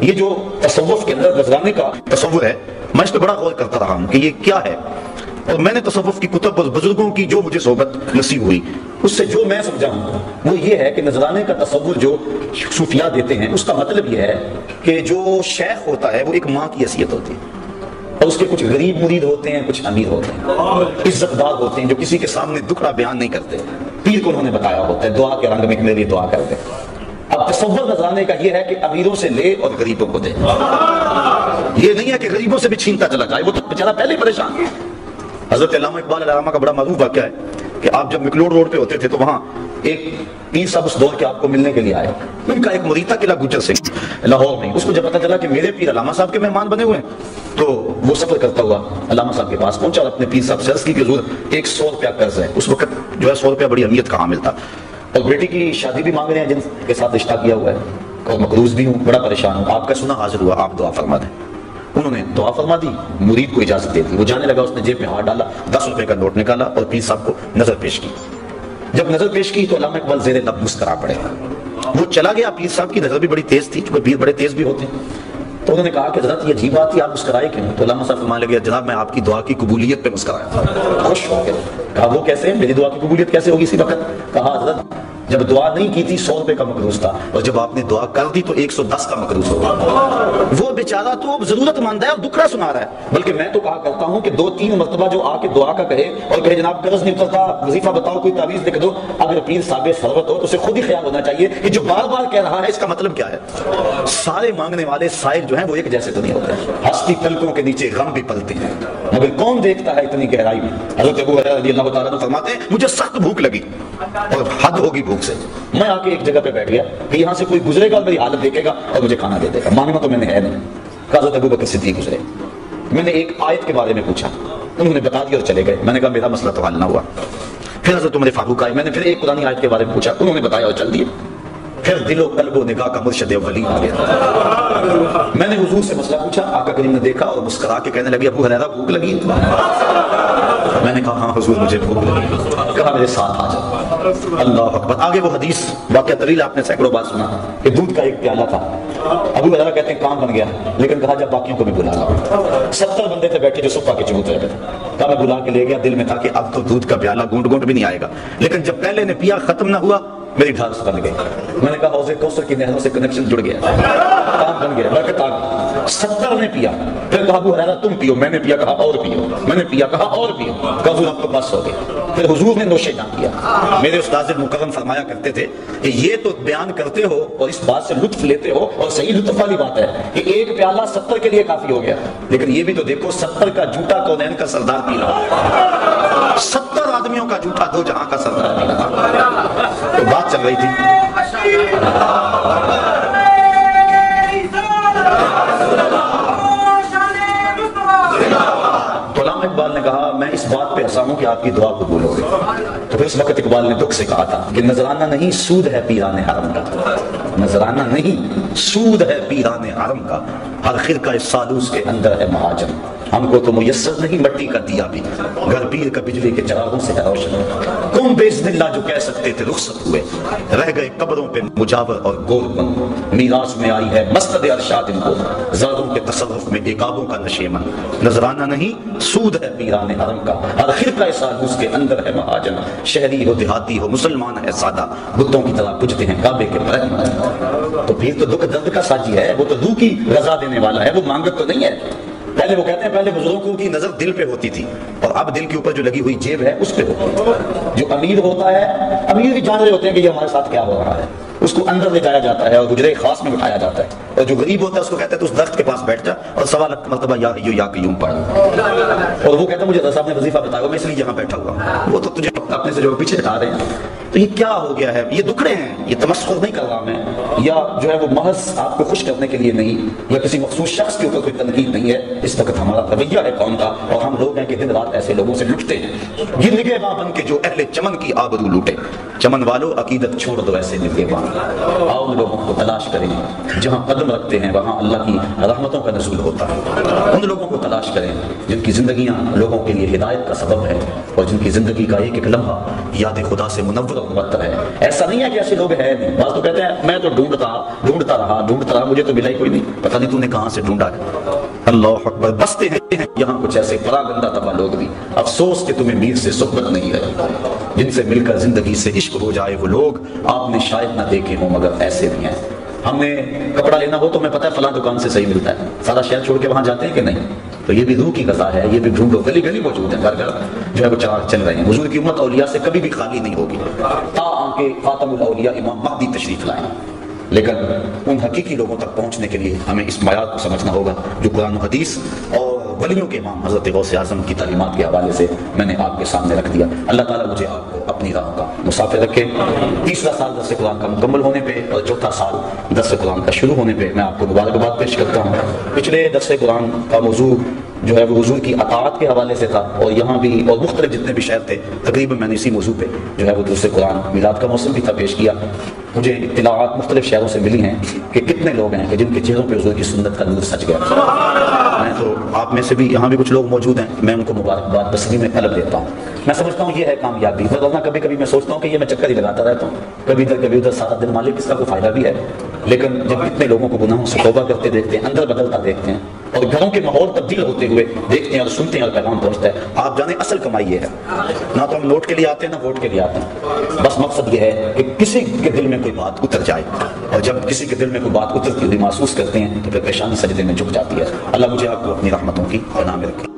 یہ جو تصوف کے اندر نذرانے کا تصور ہے، میں اس پہ بڑا غور کرتا رہا ہوں کہ یہ کیا ہے، اور میں نے تصوف کی کتب اور بزرگوں کی جو مجھے صحبت نصیب ہوئی اس سے جو میں سمجھا ہوں وہ یہ ہے کہ نذرانے کا تصور جو صوفیاء دیتے ہیں اس کا مطلب یہ ہے کہ جو شیخ ہوتا ہے وہ ایک ماں کی حیثیت ہوتی ہے، اور اس کے کچھ غریب مرید ہوتے ہیں، کچھ امیر ہوتے ہیں، عزت دار ہوتے ہیں جو کسی کے سامنے دکھڑا بیان نہیں کرتے، پیر کو انہوں نے بتایا ہوتا ہے دعا کے رنگ میں کہ میرے لیے دعا کرتے۔ اب تصور نذرانے کا یہ ہے کہ امیروں سے لے اور غریبوں کو دے، یہ نہیں ہے کہ غریبوں سے بھی چھینتا چلا جائے، وہ تو بیچارہ پہلے پریشان ہے۔ حضرت علامہ اقبال علامہ کا بڑا معروف واقعہ ہے کہ آپ جب مکلوڑ روڈ پہ ہوتے تھے تو وہاں ایک پیر صاحب اس دور کے آپ کو ملنے کے لیے آئے، ان کا ایک مرید تھا قلعہ گجر سنگھ لاہور میں۔ اس کو جب پتا چلا کہ میرے پیر علامہ صاحب کے مہمان بنے ہوئے ہیں تو وہ سفر کرتا ہوا علامہ صاحب کے پاس پہنچا اور اپنے پیر صاحب سے عرض کی کہ حضور 100 روپیہ قرض ہے۔ اس وقت جو ہے 100 روپیہ بڑی اہمیت کا حامل تھا، اور بیٹی کی شادی بھی مانگ رہے ہیں جن کے ساتھ رشتہ کیا ہوا ہے، اور مقروض بھی ہوں، بڑا پریشان ہوں، آپ کا سنا حاضر ہوا، آپ دعا فرما دیں۔ انہوں نے دعا فرما دی، مرید کو اجازت دے دی، وہ جانے لگا، اس نے جیب میں ہاتھ ڈالا، 10 روپے کا نوٹ نکالا اور پیر صاحب کو نظر پیش کی۔ جب نظر پیش کی تو علامہ اقبال زیر لب مسکرا پڑے، وہ چلا گیا۔ پیر صاحب کی نظر بھی بڑی تیز تھی، چونکہ پیر بڑے تیز بھی ہوتے ہیں، تو انہوں نے کہا کہ حضرت یہ عجیب بات ہے، آپ مسکرائے کیوں؟ تو علامہ صاحب فرمانے لگے جناب میں آپ کی دعا کی قبولیت پہ مسکرایا، خوش ہو گئے۔ کہا وہ کیسے؟ میری دعا کی قبولیت کیسے ہوگی اسی وقت؟ کہا حضرت جب دعا نہیں کی تھی 100 روپے کا مقروض تھا، اور جب آپ نے دعا کر دی تو 110 کا مقروض ہوگا۔ وہ بیچارہ تو ضرورت مند ہے اور دکھڑا سنا رہا ہے، بلکہ میں تو کہا کرتا ہوں کہ 2-3 مرتبہ جو آ کے دعا کا کہے اور کہے جناب قرض نہیں اترتا، وظیفہ بتاؤ، کوئی تعویذ لکھ دو، اگر پیر صاحب ثروت ہو تو اسے خود ہی خیال ہونا چاہیے کہ جو بار بار کہہ رہا ہے اس کا مطلب کیا ہے۔ سارے مانگنے والے سائل جو ہیں وہ ایک جیسے تو نہیں ہوتے، ہستی پلکوں کے نیچے غم بھی پلتے ہیں، مگر کون دیکھتا ہے اتنی گہرائی میں۔ حضرت ابو ہریرہ رضی اللہ تعالیٰ عنہ فرماتے ہیں مجھے سخت بھوک لگی اور حد ہوگی بھوک سے، میں آ کے ایک جگہ پہ بیٹھ گیا کہ یہاں سے کوئی گزرے گا اور میری حالت دیکھے گا اور مجھے کھانا دے دے گا، مانگنا تو میں نے ہے نہیں۔ حضرت ابو بکر صدیق گزرے، میں نے ایک آیت کے بارے میں پوچھا، انہوں نے بتا دیا اور چلے گئے، میں نے کہا میرا مسئلہ تو حل نہ ہوا۔ پھر حضرت عمر فاروق آئے، میں نے پھر ایک قرآن آیت کے بارے میں پوچھا، انہوں نے بتایا اور چل دیے۔ پھر دل و قلب و نگاہ کا مرشد ولی آ گیا۔ میں نے حضور سے مسئلہ پوچھا، آقا کریم نے دیکھا اور مسکرا کے کہنے لگے ابو ہریرہ بھوک لگی؟ میں نے کہا ہاں حضور مجھے بھوک لگی۔ کہا میرے ساتھ آ جاؤ۔ اللہ اکبر۔ آگے وہ حدیث واقعہ طویل آپ نے سینکڑوں بار سنا کہ دودھ کا ایک پیالہ تھا، ابو ہریرہ کہتے ہیں کام بن گیا، لیکن کہا جب باقیوں کو بھی بلا لاؤ۔ 70 بندے تھے بیٹھے جو صبح کے چبوت رہے تھے، کہا میں بلا کے لے گیا، دل میں تھا کہ اب تو دودھ کا پیالہ گونٹ گونٹ بھی نہیں آئے گا، لیکن جب پہلے نے پیا ختم نہ ہوا میری ڈھارس بن گئی۔ میں نے کہا حوض کوثر کی نہروں سے کنیکشن جڑ گیا، کام بن گیا، برکت آ گئی۔ 70 نے پیا، پھر کہا ابو ہریرہ تم پیو، میں نے پیا، کہا اور پیو، میں نے پیا، کہا اور پیو، کہا حضور اب تو بس ہو گیا۔ پھر حضور نے نوش جان کیا۔ میرے استاد مکرم فرمایا کرتے تھے کہ یہ تو بیان کرتے ہو اور اس بات سے لطف لیتے ہو، اور صحیح لطف والی بات ہے کہ ایک پیالہ 70 کے لیے کافی ہو گیا، لیکن یہ بھی تو دیکھو 70 کا جھوٹا کونین کا سردار پی رہا، 70 آدمیوں کا جھوٹا دو جہاں کا سردار پی رہا۔ تو بات چل رہی تھی، علامہ اقبال نے کہا میں اس بات پہ ہنسا ہوں کہ آپ کی دعا قبول ہو گئی۔ تو پھر اس وقت اقبال نے دکھ سے کہا تھا کہ نذرانہ نہیں سود ہے پیران حرم کا، نذرانہ نہیں سود ہے پیران حرم کا، ہر خرقہ سالوس کے اندر ہے مہاجن، ہم کو تو میسر نہیں مٹی کا دیا بھی، گھر پیر کا بجلی کے چراغوں سے ہے روشن، تم باذن اللہ جو کہہ سکتے تھے رخصت ہوئے، رہ گئے قبروں پہ مجاور اور گور بن، میراث میں آئی ہے مسند ارشاد ان کو، زادوں کے تصرف میں ایکابوں کا نشیمن، نذرانہ نہیں سود ہے پیران حرم کا، ہر خرقہ سالوس کے اندر ہے مہاجن، شہری ہو دیہاتی ہو مسلمان ہے سادہ، بتوں کی طرح پوجتے ہیں کعبے کے برہمن، تو پیر تو دکھ درد کا ساجی ہے، وہ تو روح کی رضا دینے والا ہے، وہ مانگت تو نہیں ہے۔ پہلے وہ کہتے ہیں پہلے بزرگوں کی نظر دل پہ ہوتی تھی، اور اب دل کے اوپر جو لگی ہوئی جیب ہے اس پہ ہوتی ہے۔ جو امیر ہوتا ہے، امیر بھی جان رہے ہوتے ہیں کہ یہ ہمارے ساتھ کیا ہو رہا ہے، اس کو اندر لے جایا جاتا ہے اور حجرے خاص میں بٹھایا جاتا ہے، اور جو غریب ہوتا ہے اس کو کہتے ہیں تو اس درخت کے پاس بیٹھ جا اور سوا مرتبہ یا حیو یا قیوم پڑھ، اور وہ کہتا ہے مجھے رضا صاحب نے وظیفہ بتایا میں اس لیے یہاں بیٹھا ہوا، وہ تو تجھے اپنے سے جو پیچھے ہٹا رہے ہیں۔ تو یہ کیا ہو گیا ہے؟ یہ دکھڑے ہیں، یہ تمسخر نہیں کر رہا میں، یا جو ہے وہ محض آپ کو خوش کرنے کے لیے نہیں، یا کسی مخصوص شخص کے اوپر کوئی تنقید نہیں ہے، اس وقت ہمارا رویہ ہے قوم کا، اور ہم لوگ ہیں کہ دن رات ایسے لوگوں سے لٹتے ہیں، یہ نگہباں بن کے جو اہل چمن کی آبرو لوٹے، چمن والو عقیدت چھوڑ دو ایسے نگہباں، آؤ ان لوگوں کو تلاش کریں، جہاں قدم رکھتے ہیں وہاں اللہ کی رحمتوں کا نزول ہوتا ہے، ان لوگوں کو تلاش کریں جن کی زندگیاں لوگوں کے لیے ہدایت کا سبب ہے، اور جن کی زندگی کا ایک ایک لمحہ یاد خدا سے منور و معطر ہے۔ ایسا نہیں ہے کہ ایسے لوگ ہیں نہیں، بعض تو کہتے ہیں میں تو ڈھونڈتا رہا مجھے تو ملا ہی کوئی نہیں، پتہ نہیں تو نے کہاں سے ڈھونڈا ہے۔ اللہ اکبر، بستے ہیں یہاں کچھ ایسے پراگندہ تباہ لوگ بھی، افسوس کہ تمہیں میر سے صحبت نہیں ہے، جن سے مل کر زندگی سے عشق ہو جائے وہ لوگ آپ نے شاید نہ دیکھے ہوں مگر ایسے بھی ہیں۔ ہم نے کپڑا لینا ہو تو ہمیں پتہ ہے فلاں دکان سے صحیح ملتا ہے، سارا شہر چھوڑ کے وہاں جاتے ہیں کہ نہیں؟ تو یہ بھی روح کی غذا ہے، یہ بھی ڈھونڈو، گلی گلی موجود ہے، گھر گھر جو ہے وہ چراغ چل رہے ہیں۔ حضور کی امت اولیاء سے کبھی بھی خالی نہیں ہوگی، تا کہ خاتم الاولیاء امام مہدی تشریف لائیں، لیکن ان حقیقی لوگوں تک پہنچنے کے لیے ہمیں اس معیار کو سمجھنا ہوگا جو قرآن و حدیث اور ولیوں کے امام حضرت غوث اعظم کی تعلیمات کے حوالے سے میں نے آپ کے سامنے رکھ دیا۔ اللہ تعالیٰ مجھے آپ کو اپنی راہ کا مسافر رکھے۔ تیسرا سال درس قرآن کا مکمل ہونے پہ اور چوتھا سال درس قرآن کا شروع ہونے پہ میں آپ کو مبارکباد پیش کرتا ہوں۔ پچھلے درس قرآن کا موضوع جو ہے وہ حضور کی اطاعت کے حوالے سے تھا، اور یہاں بھی اور مختلف جتنے بھی شہر تھے تقریباً میں نے اسی موضوع پہ جو ہے وہ درس قرآن میلاد کا موسم بھی تھا پیش کیا۔ مجھے اطلاعات مختلف شہروں سے ملی ہیں کہ کتنے لوگ ہیں کہ جن کے چہروں پہ حضور کی سنت کا نور سج گیا۔ میں تو آپ میں سے بھی یہاں بھی کچھ لوگ موجود ہیں، میں ان کو مبارکباد بصری میں قلب دیتا ہوں۔ میں سمجھتا ہوں یہ ہے کامیابی، ورنہ کبھی کبھی میں سوچتا ہوں کہ یہ میں چکر ہی لگاتا رہتا ہوں، کبھی ادھر کبھی ادھر، سارا دن مالک اس کا کوئی فائدہ بھی ہے؟ لیکن جب اتنے لوگوں کو گناہوں سے توبہ کرتے دیکھتے ہیں، اندر بدلتا دیکھتے ہیں، اور گھروں کے ماحول تبدیل ہوتے ہوئے دیکھتے ہیں اور سنتے ہیں اور پیغام پہنچتا ہے، آپ جانیں اصل کمائی یہ ہے، نہ تو ہم نوٹ کے لیے آتے ہیں نہ ووٹ کے لیے آتے ہیں، بس مقصد یہ ہے کہ کسی کے دل میں کوئی بات اتر جائے، اور جب کسی کے دل میں کوئی بات اترتی ہوئی محسوس کرتے ہیں تو پھر پیشانی سجدے میں جھک جاتی ہے۔ اللہ مجھے آپ کو اپنی رحمتوں کی پناہ میں رکھے۔